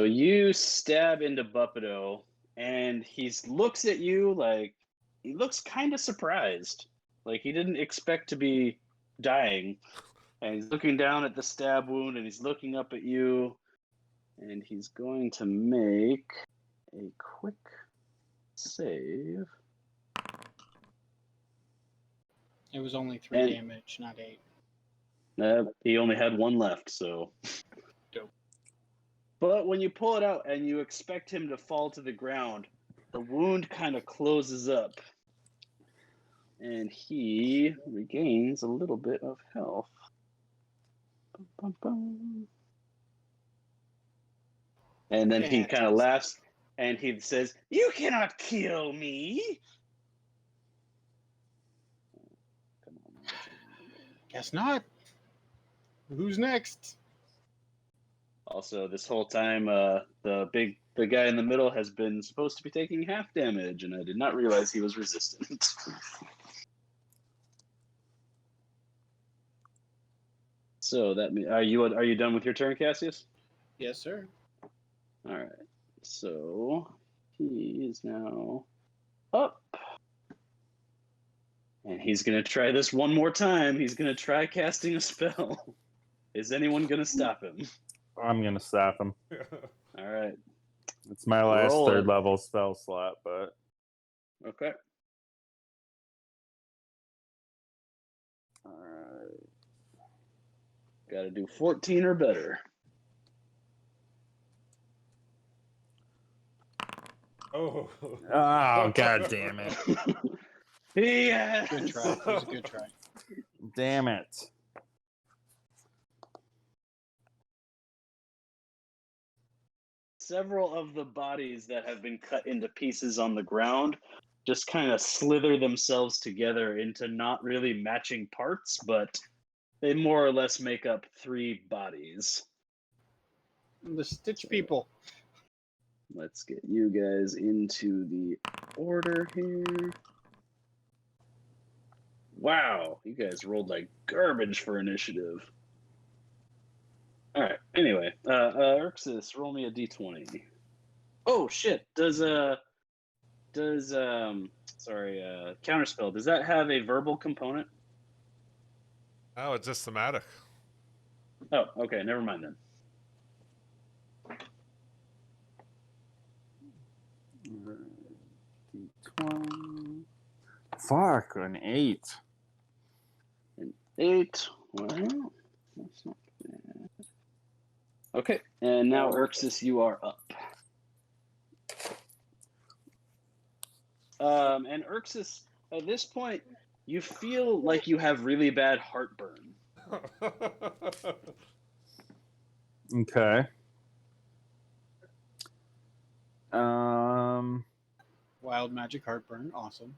you stab into Buppido, and he looks at you like he looks kind of surprised, like he didn't expect to be dying, and he's looking down at the stab wound, and he's looking up at you, and he's going to make a quick save. It was only 3 And- damage, not 8. He only had 1 left, so. Dope. But when you pull it out and you expect him to fall to the ground, the wound kind of closes up. And he regains a little bit of health. Bum, bum, bum. And then he kind of laughs and he says, "You cannot kill me." Come on. Guess not. Who's next? Also, this whole time, the guy in the middle has been supposed to be taking half damage, and I did not realize he was resistant. So that means, are you done with your turn, Cassius? Yes, sir. All right. So he is now up, and he's gonna try this one more time. He's gonna try casting a spell. Is anyone gonna stop him? I'm gonna stop him. All right. It's my last Roll it. 3rd level spell slot, but Okay. all right. Got to do 14 or better. Oh. Oh, god damn it! Yes. Good try. It was a good try. Damn it! Several of the bodies that have been cut into pieces on the ground just kind of slither themselves together into not really matching parts, but they more or less make up 3 bodies. The Stitch people. Let's get you guys into the order here. Wow, you guys rolled like garbage for initiative. All right. Anyway, Urxis, roll me a d20. Oh shit! Counterspell, does that have a verbal component? Oh, it's just thematic. Oh, okay. Never mind then. D20. Fuck, an 8. An 8. Well, that's not bad. Okay, and now Urxis, you are up. And Urxis, at this point, you feel like you have really bad heartburn. Okay. Wild magic heartburn. Awesome.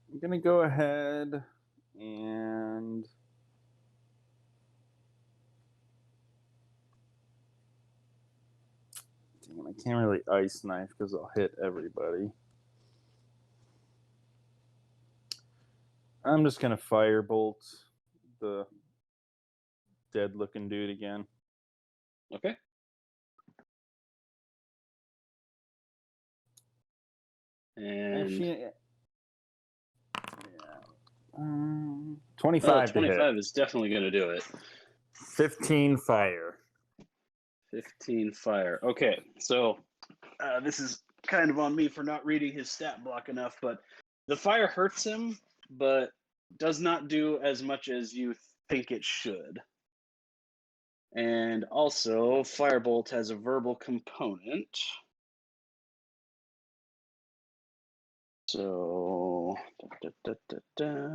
I'm gonna go ahead and damn, I can't really ice knife because I'll hit everybody. I'm just gonna firebolt the dead looking dude again. Okay. And Actually, yeah. 25 to 25 hit. is definitely going to do it. 15 fire. 15 fire. Okay, so this is kind of on me for not reading his stat block enough, but the fire hurts him, but does not do as much as you think it should. And also, Firebolt has a verbal component. So,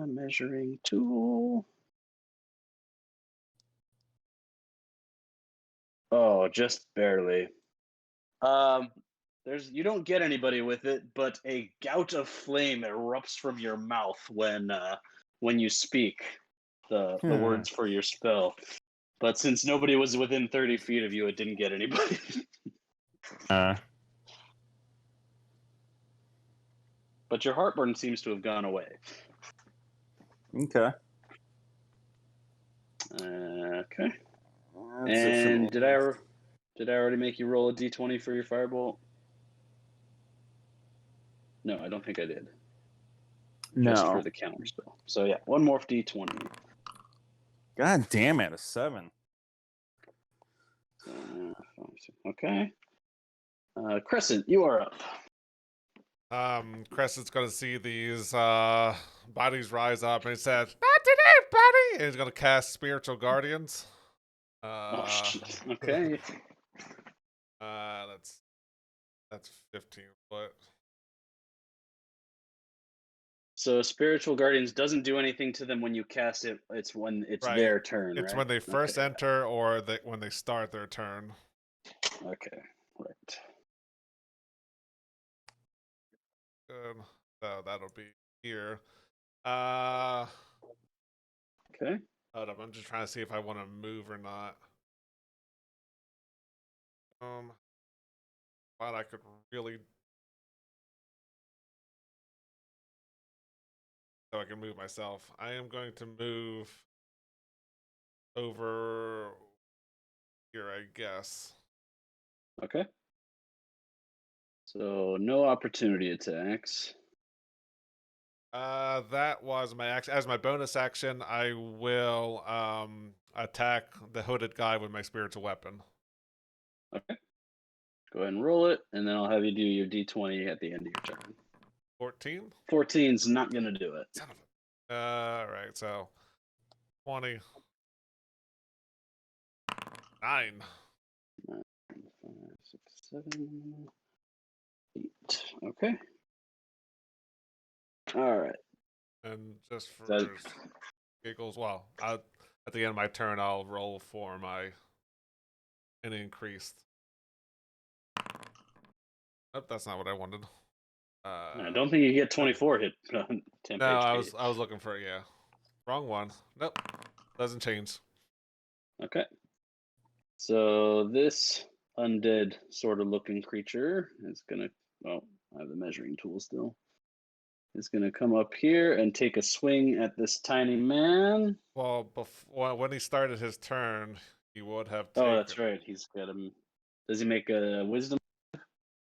measuring tool. Oh, just barely. You don't get anybody with it, but a gout of flame erupts from your mouth when you speak the words for your spell. But since nobody was within 30 feet of you, it didn't get anybody. But your heartburn seems to have gone away. Okay. Okay. That's it for me. And did I already make you roll a d20 for your firebolt? No, I don't think I did. Just No. for the counter spell. So yeah, one more d20. God damn it, a 7. Okay. Crescent, you are up. Crescent's gonna see these bodies rise up, and he says, "Not today, buddy!" And he's gonna cast Spiritual Guardians. Oh shit. Okay. That's 15 foot. So Spiritual Guardians doesn't do anything to them when you cast it. It's when it's Right. their turn, It's right? when they first Okay. enter or when they start their turn. Okay. Right. Good. So that'll be here. Okay. Hold up, I'm just trying to see if I want to move or not. But I could really. So I can move myself. I am going to move over here, I guess. Okay. So no opportunity attacks. That was my action. As my bonus action, I will attack the hooded guy with my spiritual weapon. Okay. Go ahead and roll it, and then I'll have you do your d20 at the end of your turn. 14? 14's not going to do it. Son of a... Alright, so 20. 9. 9, 5, 6, 7, 8. Okay. All right. And just for That- giggles, well, at the end of my turn, I'll roll for an increased. Nope, that's not what I wanted. I don't think you get 24 hit temp No, HP. I was looking for it. Yeah, wrong one. Nope, doesn't change. Okay. So this undead sort of looking creature is gonna. Oh, I have the measuring tool still. Is gonna come up here and take a swing at this tiny man. Well, when he started his turn, he would have Oh, taken. that's right. He's got him. Does he make a wisdom?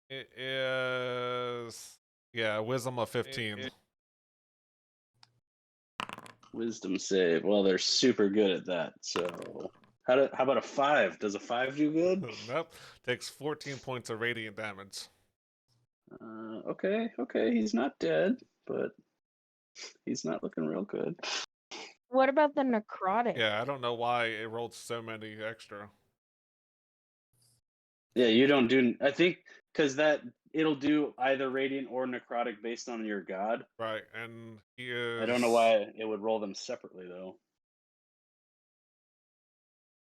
It is, yeah, wisdom of 15. Wisdom save. Well, they're super good at that. So how about a 5? Does a 5 do good? Nope. Takes 14 points of radiant damage. Okay. He's not dead, but he's not looking real good. What about the necrotic? Yeah, I don't know why it rolled so many extra. Yeah, you don't do. I think because that it'll do either radiant or necrotic based on your god. Right, and he is. I don't know why it would roll them separately though.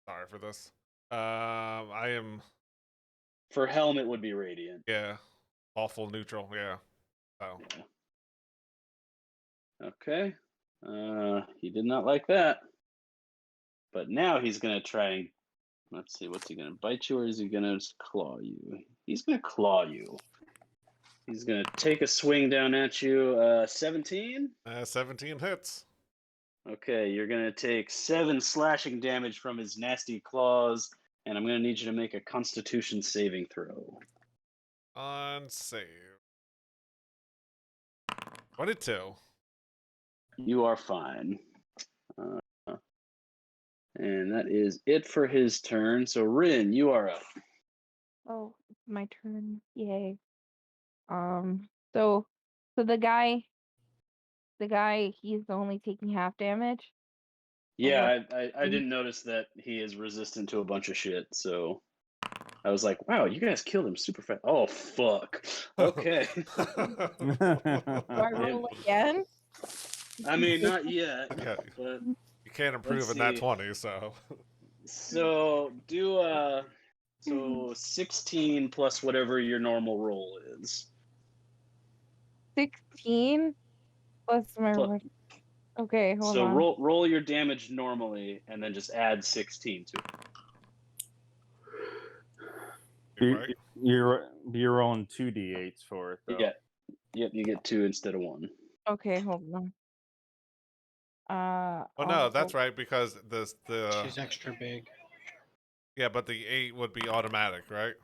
Sorry for this. I am. For Helm, it would be radiant. Yeah, awful neutral. Yeah. So. Yeah. Okay. He did not like that. But now he's gonna try and let's see, what's he gonna bite you or is he gonna claw you? He's gonna claw you. He's gonna take a swing down at you. 17. 17 hits. Okay, you're gonna take 7 slashing damage from his nasty claws, and I'm gonna need you to make a Constitution saving throw. On save. 22. You are fine. And that is it for his turn. So Rin, you are up. Oh, it's my turn. Yay. So the guy, he's only taking half damage. Yeah, I didn't notice that he is resistant to a bunch of shit, so I was like, wow, you guys killed him super fast. Oh, fuck. Okay. Do I roll again? I mean, not yet, Okay. but You can't improve Let's in that see. 20, so. so do so 16 plus whatever your normal roll is. 16 plus my. Plus- Okay, hold so on. roll your damage normally and then just add 16 to it. Right? You're rolling 2d8s for it though. Yeah. Yep, you get 2 instead of 1. Okay, hold on. Well, no, that's right, because the She's extra big. yeah, but the 8 would be automatic, right?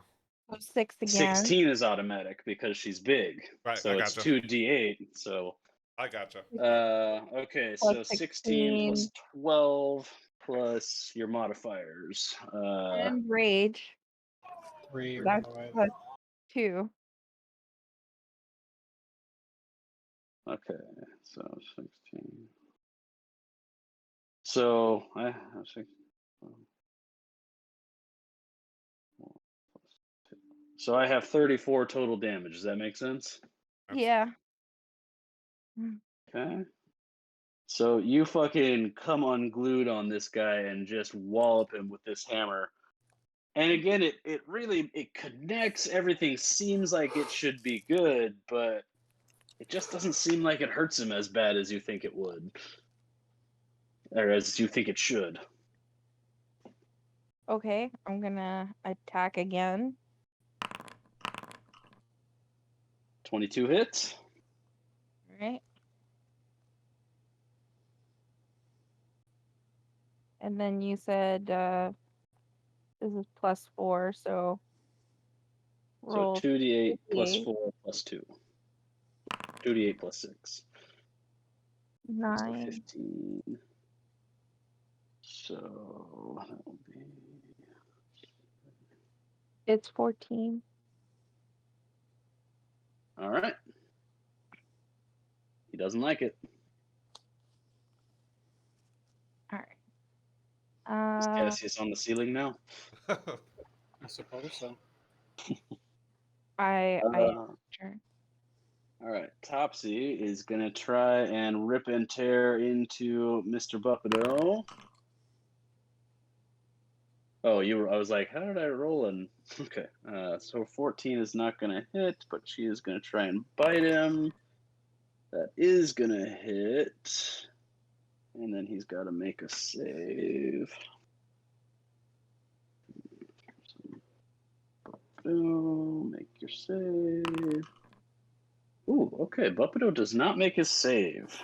6 again. 16 is automatic because she's big. Right, So I it's gotcha. 2d8. So I gotcha. okay, Plus so 16 plus 12 plus your modifiers. And rage. 3 or That's 5. plus 2. Okay, so 16. So I have 6. So I have 34 total damage. Does that make sense? Yeah. Okay. So you fucking come unglued on this guy and just wallop him with this hammer. And again, it really it connects. Everything seems like it should be good, but it just doesn't seem like it hurts him as bad as you think it would. Or as you think it should. Okay, I'm gonna attack again. 22 hits. All right. And then you said this is plus 4, so roll. So 2d8 plus 2d8. 4 plus 2. 2d8 plus 6. So 9. 15. So that will be. It's 14. All right. He doesn't like it. All right. Is Cassius on the ceiling now? I suppose so. Sure. All right. Topsy is going to try and rip and tear into Mr. Buffedo. Oh, I was like, how did I roll? And okay. So 14 is not going to hit, but she is going to try and bite him. That is going to hit. And then he's got to make a save. Buppido, make your save. Ooh, okay. Buppido does not make his save.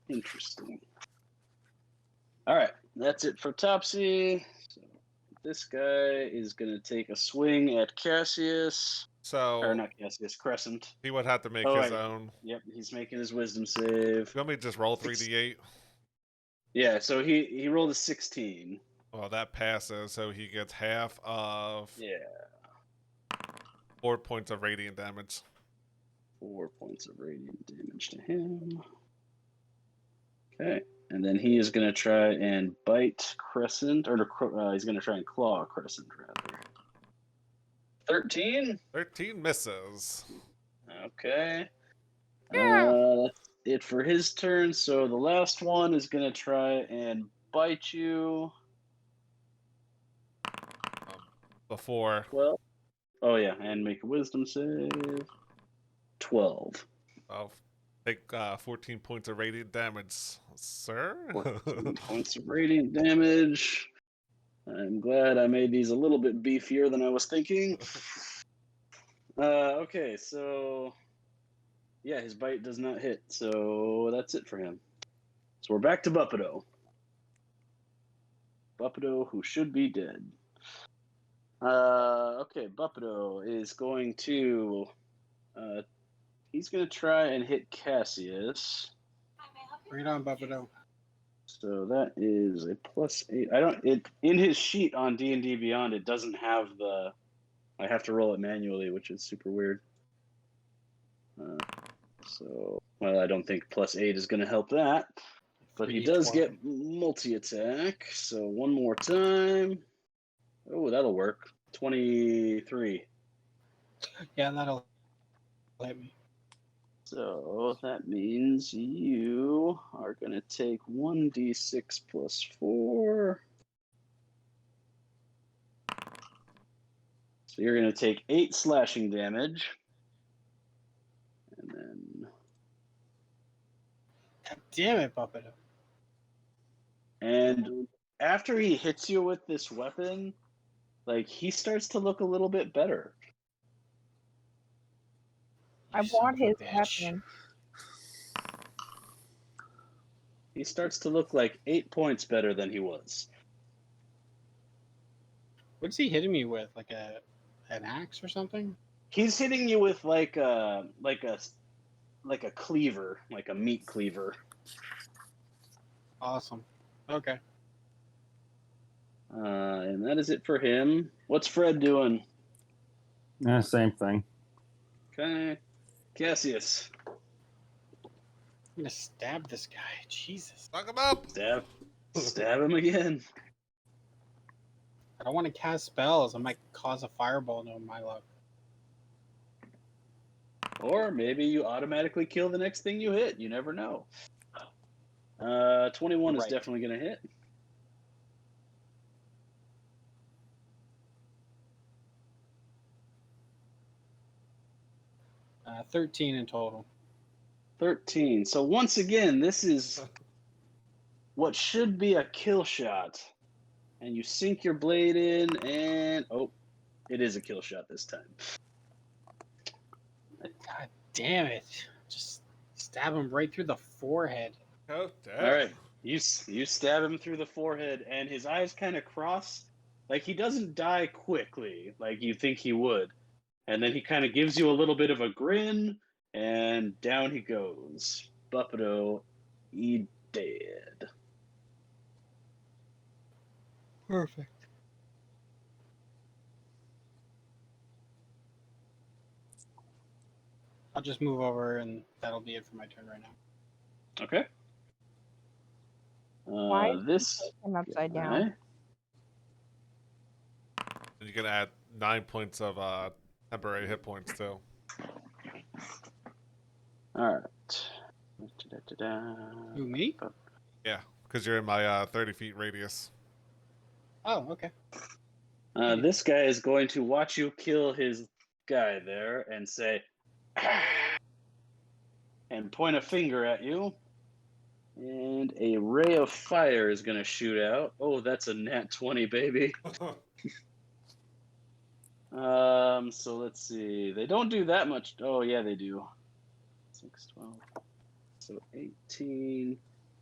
Interesting. All right, that's it for Topsy. So this guy is going to take a swing at Cassius. Or So not Cassius, Crescent. he would have to make Oh, his right. own. Yep, he's making his wisdom save. You want me to just roll 3d8? Yeah, so he rolled a 16. Well, that passes, so he gets half of Yeah, 4 points of radiant damage. 4 points of radiant damage to him. Okay, and then he is going to try and bite Crescent, or he's going to try and claw Crescent, rather. 13? 13 misses. Okay. Yeah. That's it for his turn. So the last one is going to try and bite you. Before. Well, oh yeah, and make a wisdom save. 12. I'll take 14 points of radiant damage, sir. 14 points of radiant damage. I'm glad I made these a little bit beefier than I was thinking. Okay, so yeah, his bite does not hit, so that's it for him. So we're back to Buppido. Buppido, who should be dead. Okay, Buppido is going to he's going to try and hit Cassius. Bring it on, Buppido. So that is a +8. I don't. It in his sheet on D&D Beyond, it doesn't have the. I have to roll it manually, which is super weird. So, well, I don't think +8 is going to help that, but he does 3d12. get multi-attack. So one more time. Oh, that'll work. 23. Yeah, that'll let me. So that means you are going to take 1d6 plus 4. So you're going to take 8 slashing damage. And then. God damn it, Buppido. And after he hits you with this weapon, like, he starts to look a little bit better. I You son want of a his bitch. weapon. He starts to look like 8 points better than he was. What's he hitting me with? Like an axe or something? He's hitting you with like a cleaver, like a meat cleaver. Awesome. Okay. And that is it for him. What's Fred doing? Yeah, same thing. Okay. Cassius. I'm gonna stab this guy. Jesus. Knock him up! Stab him again. I don't want to cast spells. I might cause a fireball to my luck. Or maybe you automatically kill the next thing you hit. You never know. 21 is Right. definitely going to hit. Uh, 13 in total. 13. So once again, this is what should be a kill shot. And you sink your blade in, and it is a kill shot this time. God damn it. Just stab him right through the forehead. Oh, damn. All right, you stab him through the forehead, and his eyes kind of cross. Like, he doesn't die quickly, like you think he would. And then he kind of gives you a little bit of a grin, and down he goes. Buppido, he dead. Perfect. I'll just move over and that'll be it for my turn right now. Okay. Why is This And upside down. guy. And you can add 9 points of temporary hit points, too. All right. Da-da-da-da. Who, me? Yeah, because you're in my 30 feet radius. Oh, okay. This guy is going to watch you kill his guy there and say, and point a finger at you. And a ray of fire is going to shoot out. Oh, that's a nat 20, baby. So let's see. They don't do that much. Oh yeah, they do. 6, 12. So 18.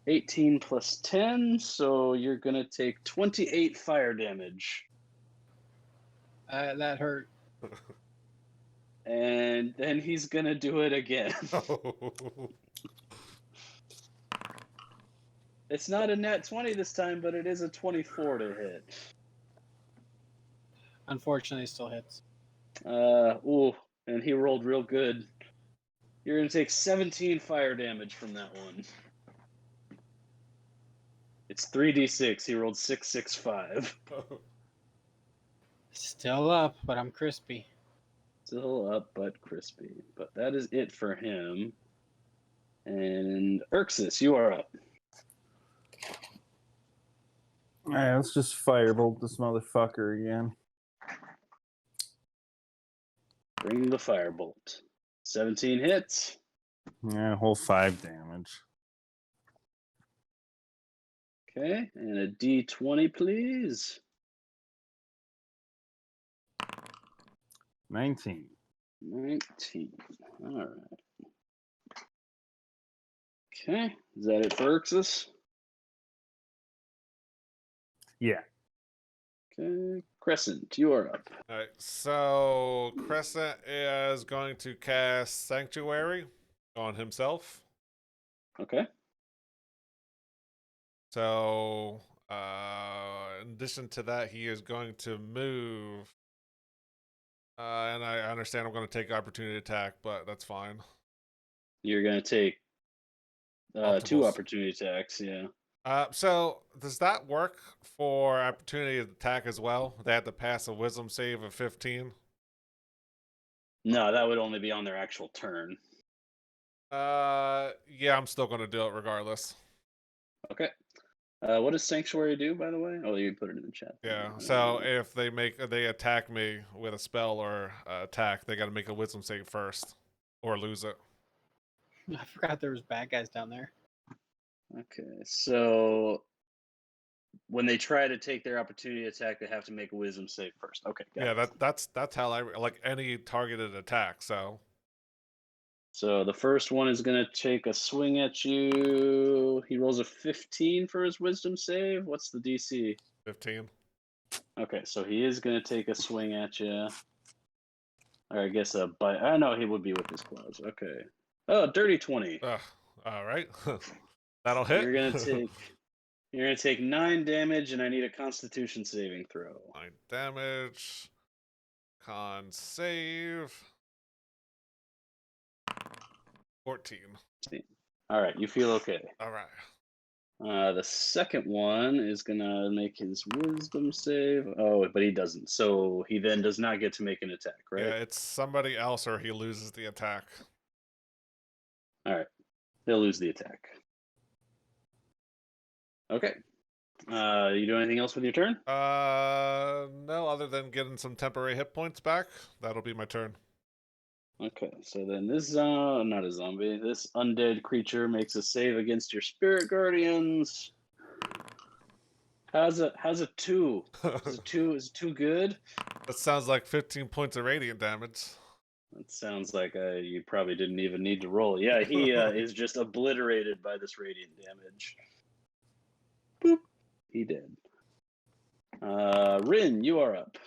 18 plus 10. So you're gonna take 28 fire damage. That hurt. And then he's gonna do it again. It's not a nat 20 this time, but it is a 24 to hit. Unfortunately, it still hits. Ooh, and he rolled real good. You're gonna take 17 fire damage from that one. It's 3d6. He rolled 6, 6, 5. Still up, but I'm crispy. Still up, but crispy. But that is it for him. And Urxus, you are up. All right, let's just firebolt this motherfucker again. Bring the firebolt. 17 hits. Yeah, whole 5 damage. Okay, and a d20, please. 19. 19. All right. Okay, is that it for Urxus? Yeah. Okay, Crescent, you are up. All right, so Crescent is going to cast Sanctuary on himself. Okay. So, in addition to that, he is going to move. And I understand I'm going to take opportunity attack, but that's fine. You're going to take 2 Multiples. opportunity attacks, yeah. So does that work for opportunity attack as well? They have to pass a wisdom save of 15. No, that would only be on their actual turn. Yeah, I'm still going to do it regardless. Okay. What does Sanctuary do, by the way? Oh, you put it in the chat. Yeah. So if they attack me with a spell or attack, they got to make a wisdom save first, or lose it. I forgot there was bad guys down there. Okay, so when they try to take their opportunity attack, they have to make a wisdom save first. Okay, got Yeah, it. that's how I like any targeted attack. So the first one is going to take a swing at you. He rolls a 15 for his wisdom save. What's the DC? 15. Okay, so he is going to take a swing at you. Or I guess a bite. I know he would be with his claws. Okay. Oh, dirty 20. All right. That'll hit. You're gonna take 9 damage, and I need a Constitution saving throw. 9 damage. Con save. 14. All right, you feel okay. All right. The second one is gonna make his Wisdom save. Oh, but he doesn't. So he then does not get to make an attack, right? Yeah, it's somebody else, or he loses the attack. All right, he'll lose the attack. Okay. You do anything else with your turn? No, other than getting some temporary hit points back. That'll be my turn. Okay, so then this not a zombie. This undead creature makes a save against your spirit guardians. How's a 2? Is it 2 good? That sounds like 15 points of radiant damage. That sounds like you probably didn't even need to roll. Yeah, he is just obliterated by this radiant damage. Boop. He did. Rin, you are up.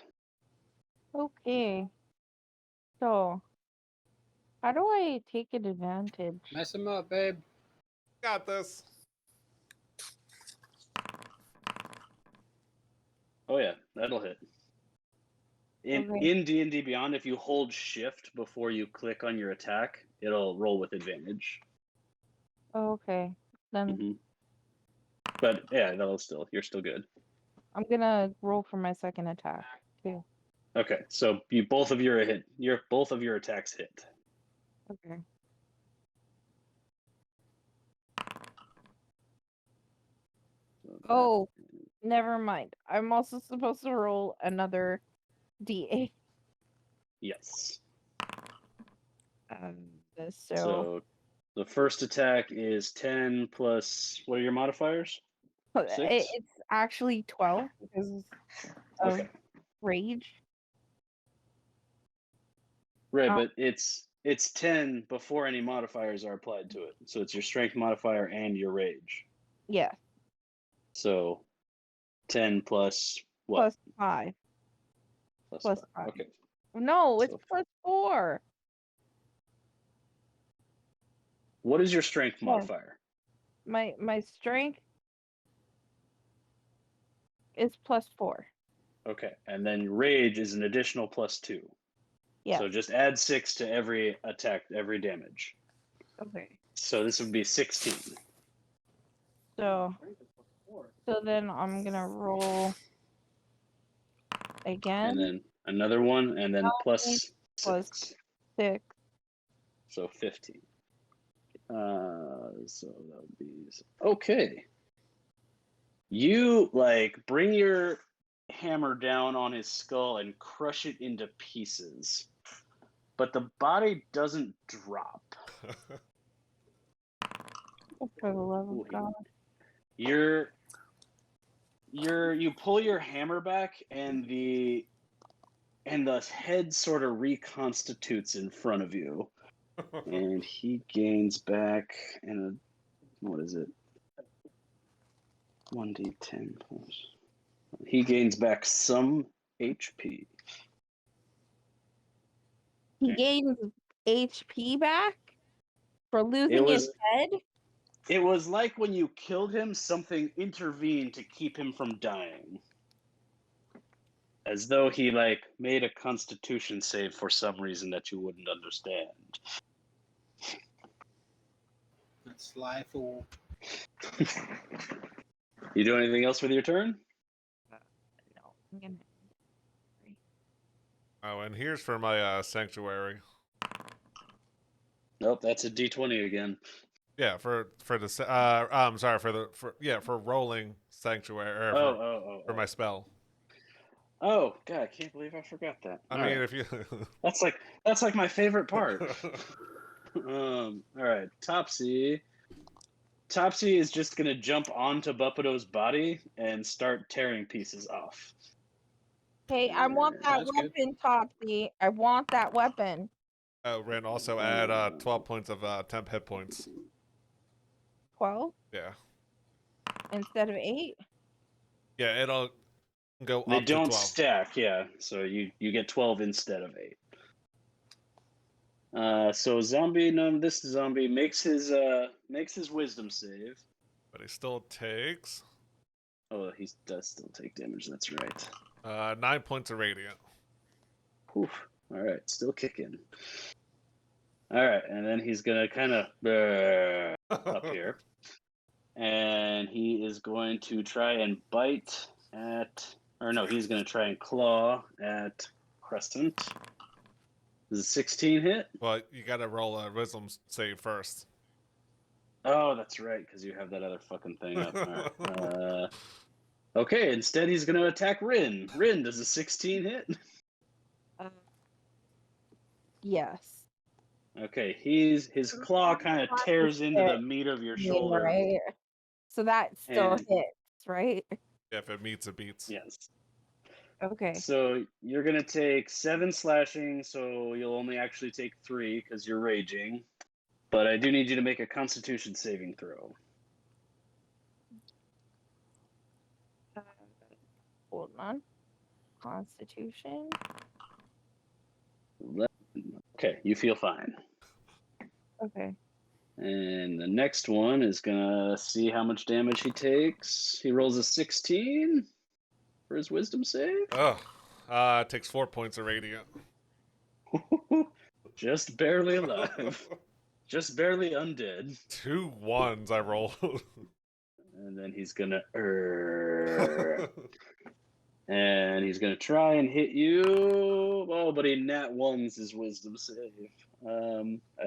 Okay. So, how do I take an advantage? Mess him up, babe. Got this. Oh yeah, that'll hit. In D&D Beyond, if you hold shift before you click on your attack, it'll roll with advantage. Okay. Then But yeah, you're still good. I'm gonna roll for my second attack too. Okay, so both of your attacks hit. Okay. So Oh, never mind. I'm also supposed to roll another D8. yes. So The first attack is 10 plus, what are your modifiers? 6? it's actually 12 because of Okay. rage. Right, Oh. but it's 10 before any modifiers are applied to it. So it's your strength modifier and your rage. Yeah, So 10 plus what? plus 5. plus 5. Okay. No, it's So- plus 4. What is your strength Yeah. modifier? My strength is plus 4. Okay. And then rage is an additional plus 2. Yeah. So just add 6 to every attack, every damage. Okay. So this would be 16. So then I'm gonna roll again. And then another one, and then plus plus 6. 6. So 15. So that would be okay. You like bring your hammer down on his skull and crush it into pieces, but the body doesn't drop. For the love Ooh, of God. You pull your hammer back, and the head sort of reconstitutes in front of you, and he gains back what is it? 1d10 plus. He gains back some HP. He gains HP back for losing was- his head? It was like when you killed him, something intervened to keep him from dying. As though he like made a constitution save for some reason that you wouldn't understand. That's life. Fool. You do anything else with your turn? No, I'm gonna. Oh, and here's for my sanctuary. Nope, that's a D20 again. Yeah, for rolling sanctuary or for my spell. Oh god, I can't believe I forgot that. I All mean, right. if you That's like my favorite part. All right, Topsy. Topsy is just gonna jump onto Buppado's body and start tearing pieces off. Hey, I want that That's good. weapon, Topsy. I want that weapon. Ren also add 12 points of temp hit points. 12 Yeah, instead of 8? yeah, it'll go They up don't to 12. stack, yeah. So you get 12 instead of 8. So this zombie makes his wisdom save. But he still takes Oh, he does still take damage. That's right. 9 points of radiant. Whew. All right, still kicking. All right, and then he's gonna kind of up here, and he is going to try and bite at, or no, he's gonna try and claw at Crescent. Does a 16 hit? Well, you gotta roll a wisdom save first. Oh, that's right, because you have that other fucking thing up. All right. Okay, instead he's gonna attack Rin. Rin, does a 16 hit? Yes. Okay, his claw kind of tears into the meat of your shoulder. Right. So that still And- hits, right? Yeah, if it meets, it beats. Yes. Okay. So you're gonna take 7 slashing, so you'll only actually take 3 because you're raging. But I do need you to make a Constitution saving throw. Hold on. Constitution. Okay, you feel fine. Okay. And the next one is gonna see how much damage he takes. He rolls a 16 for his wisdom save. Oh, it takes 4 points of radiant. Just barely alive. Just barely undead. 2 1s I rolled. And then he's gonna and he's gonna try and hit you. Oh, but he nat ones his wisdom save.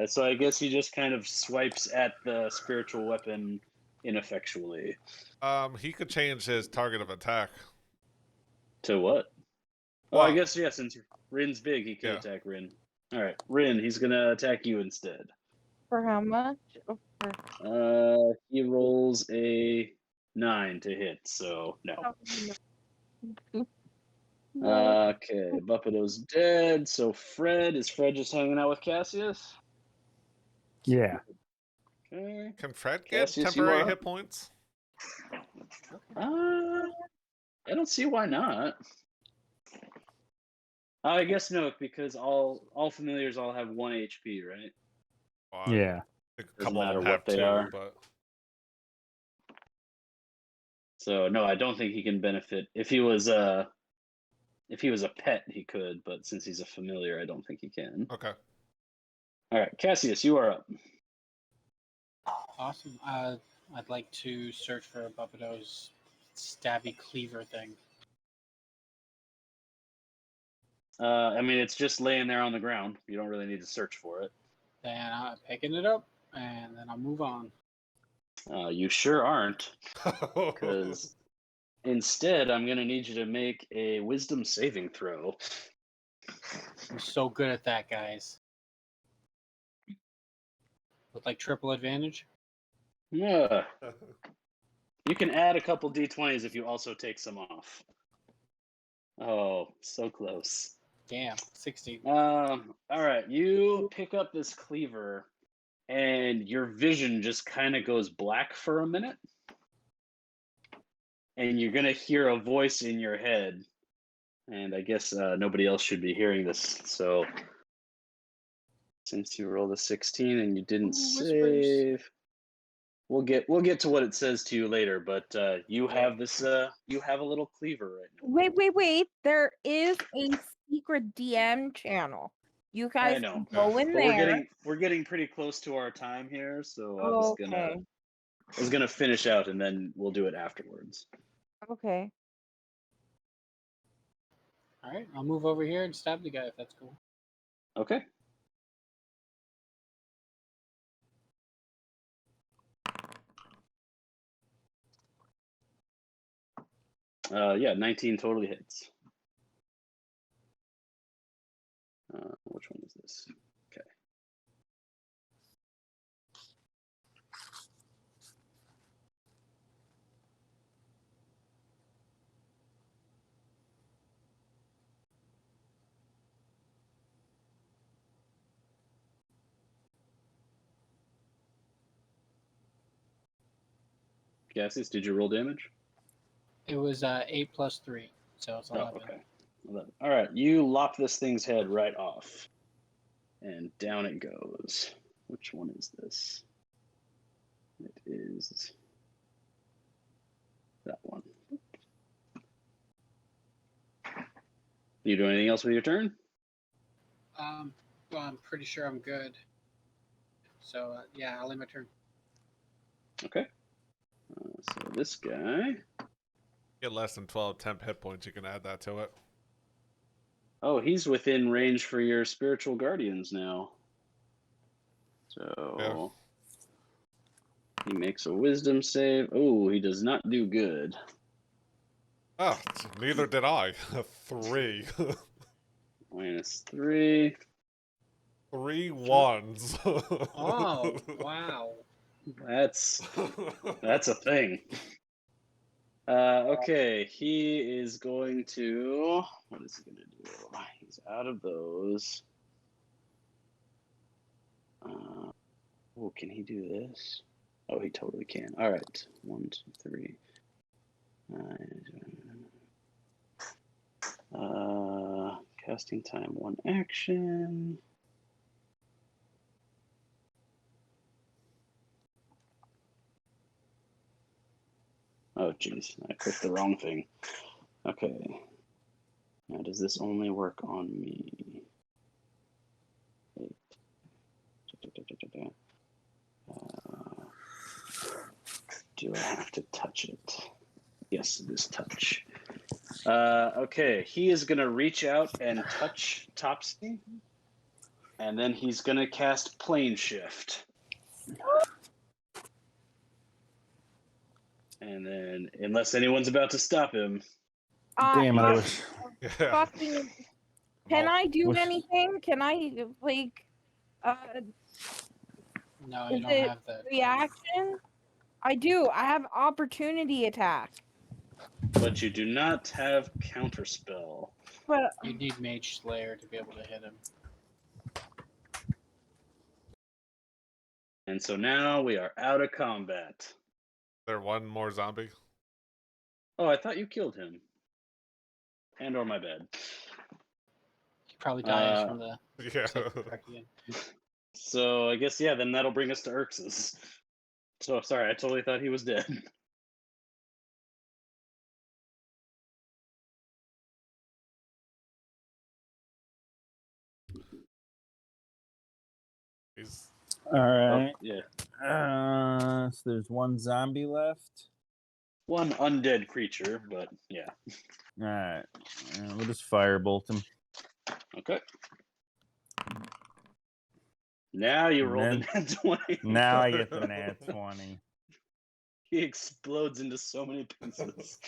So I guess he just kind of swipes at the spiritual weapon ineffectually. He could change his target of attack. To what? Oh, I Well- guess yeah. Since Rin's big, he can Yeah. attack Rin. All right, Rin. He's gonna attack you instead. For how much? Oh, for- He rolls a 9 to hit, so no. Okay, Buppido's dead. So Fred, is Fred just hanging out with Cassius? Yeah. Okay. Can Fred get Cassius, you temporary are hit up. points? I don't see why not. I guess no, because all familiars all have 1 HP, right? Well, Yeah. I think a Doesn't couple of matter them what have they 2, are. but So no, I don't think he can benefit. If he was a pet, he could, but since he's a familiar, I don't think he can. okay. All right, Cassius, you are up. Awesome. I'd like to search for Buppido's stabby cleaver thing. I mean, it's just laying there on the ground. You don't really need to search for it. Then I'm picking it up, and then I'll move on. You sure aren't, because instead, I'm going to need you to make a wisdom saving throw. I'm so good at that, guys. With like triple advantage. Yeah. You can add a couple d20s if you also take some off. Oh, so close. Damn, 16. All right, you pick up this cleaver, and your vision just kind of goes black for a minute, and you're gonna hear a voice in your head, and I guess nobody else should be hearing this. So, since you rolled a 16 and you didn't Ooh, whispers. save, we'll get to what it says to you later. But you have this. You have a little cleaver right now. Wait. There is a secret DM channel. You I guys know. can go in But there. we're getting pretty close to our time here, so I Okay. was gonna finish out and then we'll do it afterwards. Okay. All right, I'll move over here and stab the guy if that's cool. Okay. Yeah, 19 totally hits. Which one is this? Okay. Cassius, did you roll damage? It was 8 plus 3, so it's 11. Oh, okay. 11. All right, you lop this thing's head right off, and down it goes. Which one is this? It is that one. You do anything else with your turn? Well, I'm pretty sure I'm good. So yeah, I'll end my turn. Okay. So this guy. Get less than 12 temp hit points, you can add that to it. Oh, he's within range for your spiritual guardians now. So he makes a wisdom save. Oh, he does not do good. Oh, neither did I. 3. -3. 3 ones. Oh, wow. That's a thing. Okay, he is going to. What is he going to do? He's out of those. Oh, can he do this? Oh, he totally can. All right, 1, 2, 3. Casting time, 1 action. Oh, jeez, I clicked the wrong thing. Okay. Now, does this only work on me? Do I have to touch it? Yes, it is touch. Okay, he is going to reach out and touch Topsy, and then he's going to cast Plane Shift. And then, unless anyone's about to stop him. Damn, I Uh, wish. Yeah. fucking, can Well, I do wish- anything? Can I like No, Is you don't it have the reaction? I do. I have opportunity attack. But you do not have Counterspell. But You need Mage Slayer to be able to hit him. And so now we are out of combat. There one more zombie. Oh, I thought you killed him. And or my bad. He probably dies Uh, from the Yeah. back again. So I guess, yeah, then that'll bring us to Urxus. So sorry, I totally thought he was dead. He's All Oh, right. yeah. So there's one zombie left. One undead creature, but yeah. All right. We'll just firebolt him. Okay. Now you And roll the then- nat 20. Now I get the nat 20. He explodes into so many pieces.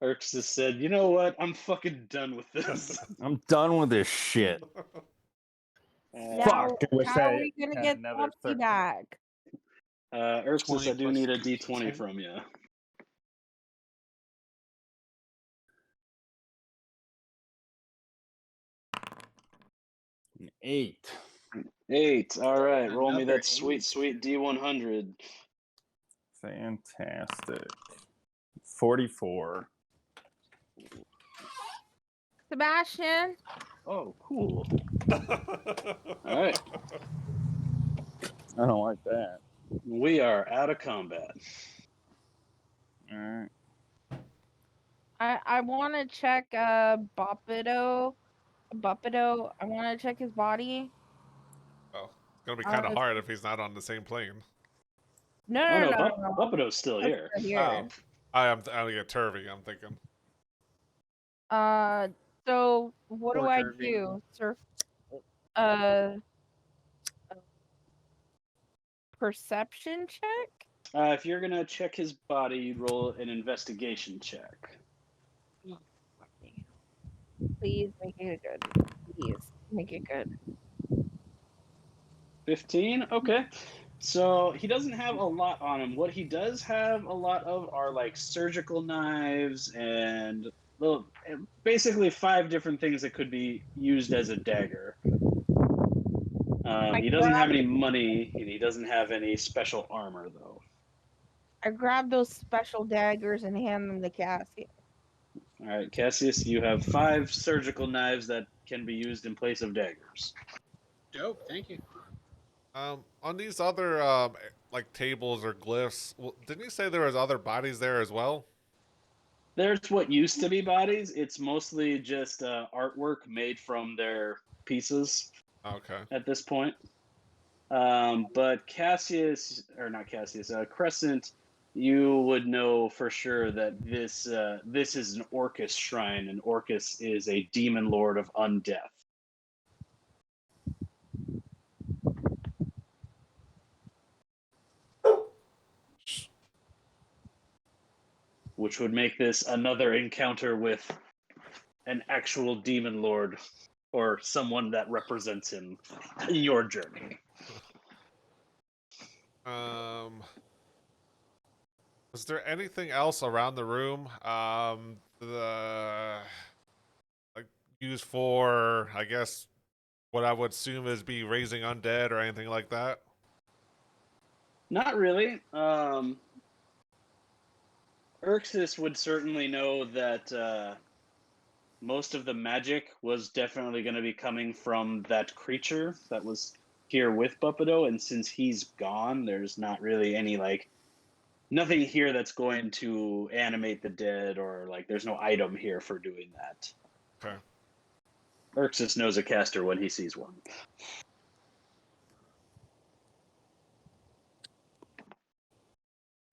Urxus said, "You know what? I'm fucking done with this." I'm done with this shit. now, Fuck, I wish how I are we gonna had get another Poppy 13. back? Urxus, 20 I do plus need a 15. d20 from you. An 8. 8. All right, roll me Another that sweet, 8. sweet D100. Fantastic. 44. Sebastian, Oh, cool. All right, I don't like that. we are out of combat. All right. I want to check Boppido. I want to check his body. Well, it's gonna be kind of it's- hard if he's not on the same plane. No, Oh no, no, no, no. Buppido's still here. Right here. Oh, I'm get Turvy. I'm thinking. So what do Poor I Kirby. do? Sir, uh, perception check? If you're gonna check his body, you'd roll an investigation check. Please make it good. Please make it good. 15. Okay. So he doesn't have a lot on him. What he does have a lot of are like surgical knives and little, basically 5 different things that could be used as a dagger. He doesn't have any money, and he doesn't have any special armor, though. I grab those special daggers and hand them to Cassie. All right, Cassius, you have 5 surgical knives that can be used in place of daggers. Dope, thank you. On these other like tables or glyphs, didn't you say there was other bodies there as well? There's what used to be bodies. It's mostly just artwork made from their pieces Okay. at this point. But Cassius, or not Cassius, Crescent, you would know for sure that this is an Orcus shrine, and Orcus is a demon lord of undeath. Which would make this another encounter with an actual demon lord or someone that represents him in your journey. Was there anything else around the room? The like used for, I guess, what I would assume is be raising undead or anything like that? Not really. Urxus would certainly know that most of the magic was definitely going to be coming from that creature that was here with Buppido, and since he's gone, there's not really any, like, nothing here that's going to animate the dead, or, like, there's no item here for doing that. Okay. Urxus knows a caster when he sees one.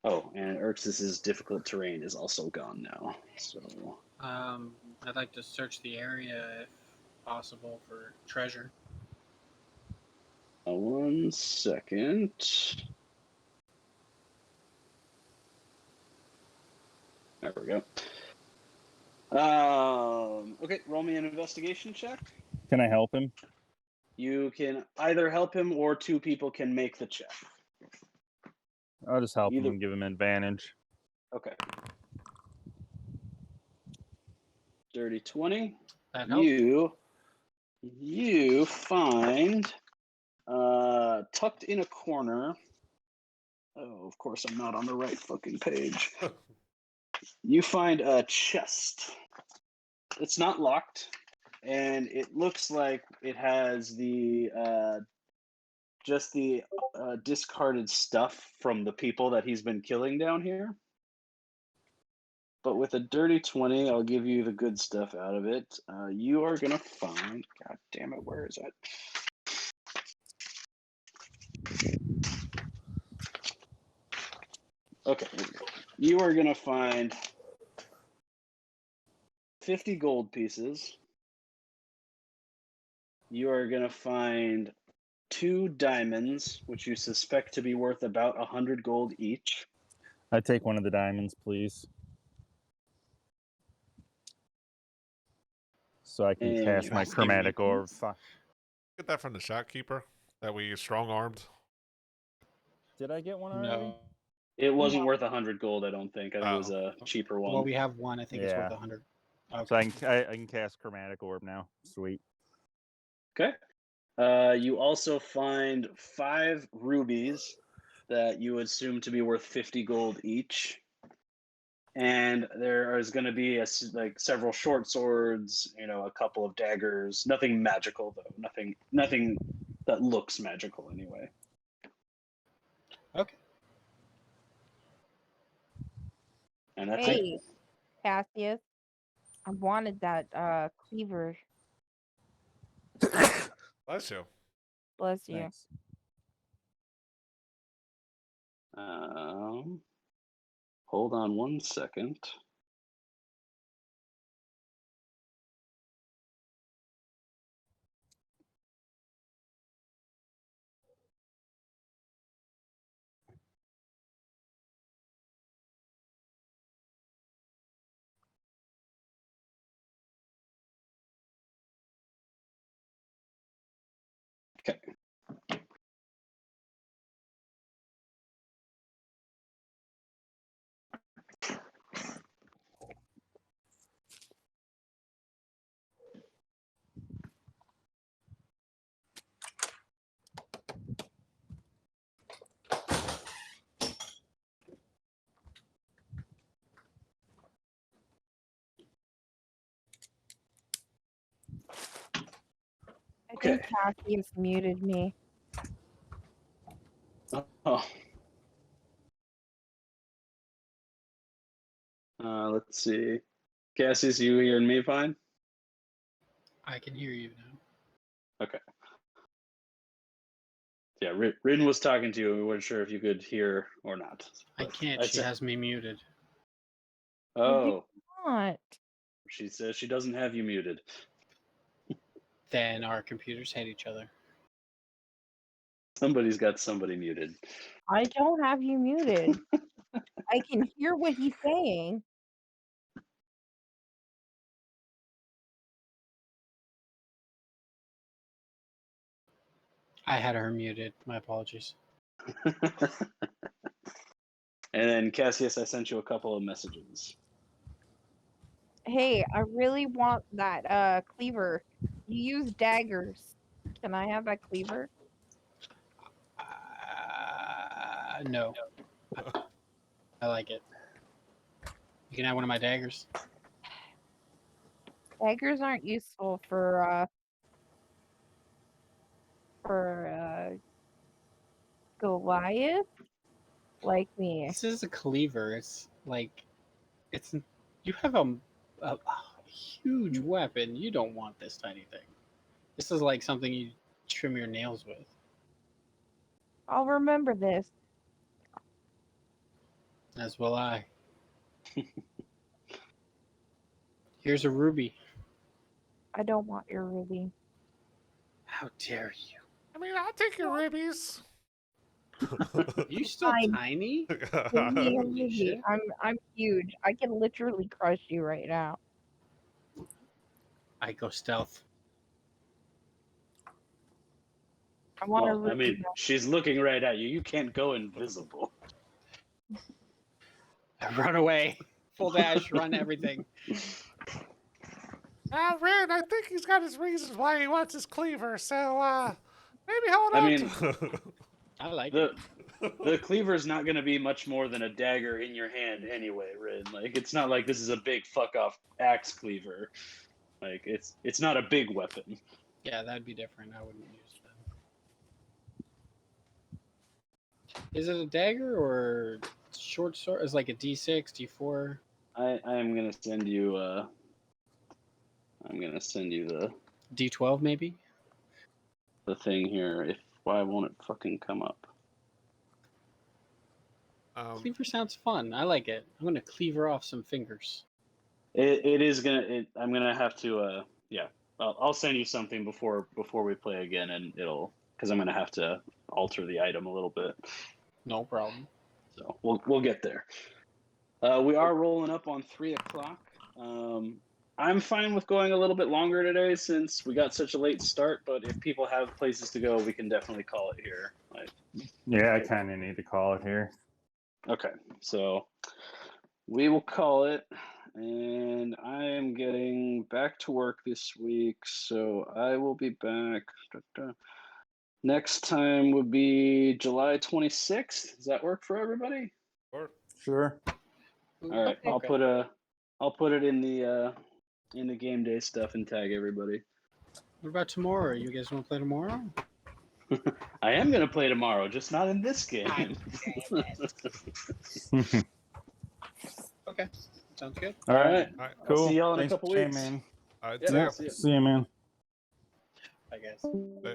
Oh, and Urxus's difficult terrain is also gone now. So I'd like to search the area if possible for treasure. 1 second. There we go. Okay, roll me an investigation check. Can I help him? You can either help him or 2 people can make the check. I'll just help him Either- and give him advantage. Okay. Dirty 20. That helps. You find tucked in a corner. Oh, of course, I'm not on the right fucking page. You find a chest. It's not locked, and it looks like it has the just the discarded stuff from the people that he's been killing down here. But with a dirty 20, I'll give you the good stuff out of it. You are gonna find. God damn it, where is it? Okay, here we go. You are gonna find 50 gold pieces. You are gonna find 2 diamonds, which you suspect to be worth about 100 gold each. I'd take one of the diamonds, please. So I can And cast you my guys give me chromatic orb. points? Get that from the shopkeeper that we strong armed. Did I get one already? No. It wasn't worth 100 gold, I don't think. I think it was Oh. a cheaper one. Well, we have one. I think it's worth Yeah. 100. So I can cast chromatic orb now. Sweet. Okay. You also find 5 rubies that you would assume to be worth 50 gold each. And there is going to be like several short swords, a couple of daggers. Nothing magical though. Nothing that looks magical anyway. Okay. And that's it. Hey, Cassius. I wanted that cleaver. Bless you. Bless you. Thanks. Hold on one second. Okay. I think Cassius muted me. Oh. Let's see. Cassius, you hearing me fine? I can hear you now. Okay. Yeah, Rin was talking to you. We weren't sure if you could hear or not. I But can't. I'd She say- has me muted. Oh, What? she says she doesn't have you muted. Then our computers hate each other. Somebody's got somebody muted. I don't have you muted. I can hear what he's saying. I had her muted. My apologies. And then Cassius, I sent you a couple of messages. Hey, I really want that cleaver. You use daggers. Can I have that cleaver? No. I like it. You can have one of my daggers. Daggers aren't useful for Goliath like me. This is a cleaver. It's like, it's you have a huge weapon. You don't want this tiny thing. This is like something you trim your nails with. I'll remember this. As will I. Here's a ruby. I don't want your ruby. How dare you? I mean, I'll take your rubies. Are you still Fine. tiny? Give me a Holy ruby. shit. I'm huge. I can literally crush you right now. I go stealth. I want a Well, I ruby. mean, she's looking right at you. You can't go invisible. I run away. Full dash, run everything. Ren, I think he's got his reasons why he wants his cleaver, so, maybe hold I on mean, to I like the it. the cleaver's not going to be much more than a dagger in your hand anyway, Rin. Like it's not like this is a big fuck off axe cleaver. Like it's not a big weapon. Yeah, that'd be different. I wouldn't use that. Is it a dagger or short sword? It's like a D6, D4. I am gonna send you I'm gonna send you D12 maybe? the thing here. If why won't it fucking come up? Cleaver sounds fun. I like it. I'm gonna cleaver off some fingers. It is gonna. I'm gonna have to. Yeah, I'll send you something before we play again, and it'll because I'm gonna have to alter the item a little bit. No problem. So we'll get there. We are rolling up on 3 o'clock. I'm fine with going a little bit longer today since we got such a late start. But if people have places to go, we can definitely call it here. Like, Yeah, I kind of need to call it here. okay, so we will call it. And I am getting back to work this week, so I will be back. Next time would be July 26th. Does that work for everybody? Sure. All right, Okay. I'll put it in the game day stuff and tag everybody. What about tomorrow? You guys want to play tomorrow? I am gonna play tomorrow, just not in this game. Okay. Sounds good. All right. All right. I'll Cool. see y'all in a Thanks couple for weeks. chatting, man. All right, Yeah, see ya. see ya. See you, man. I guess. See ya.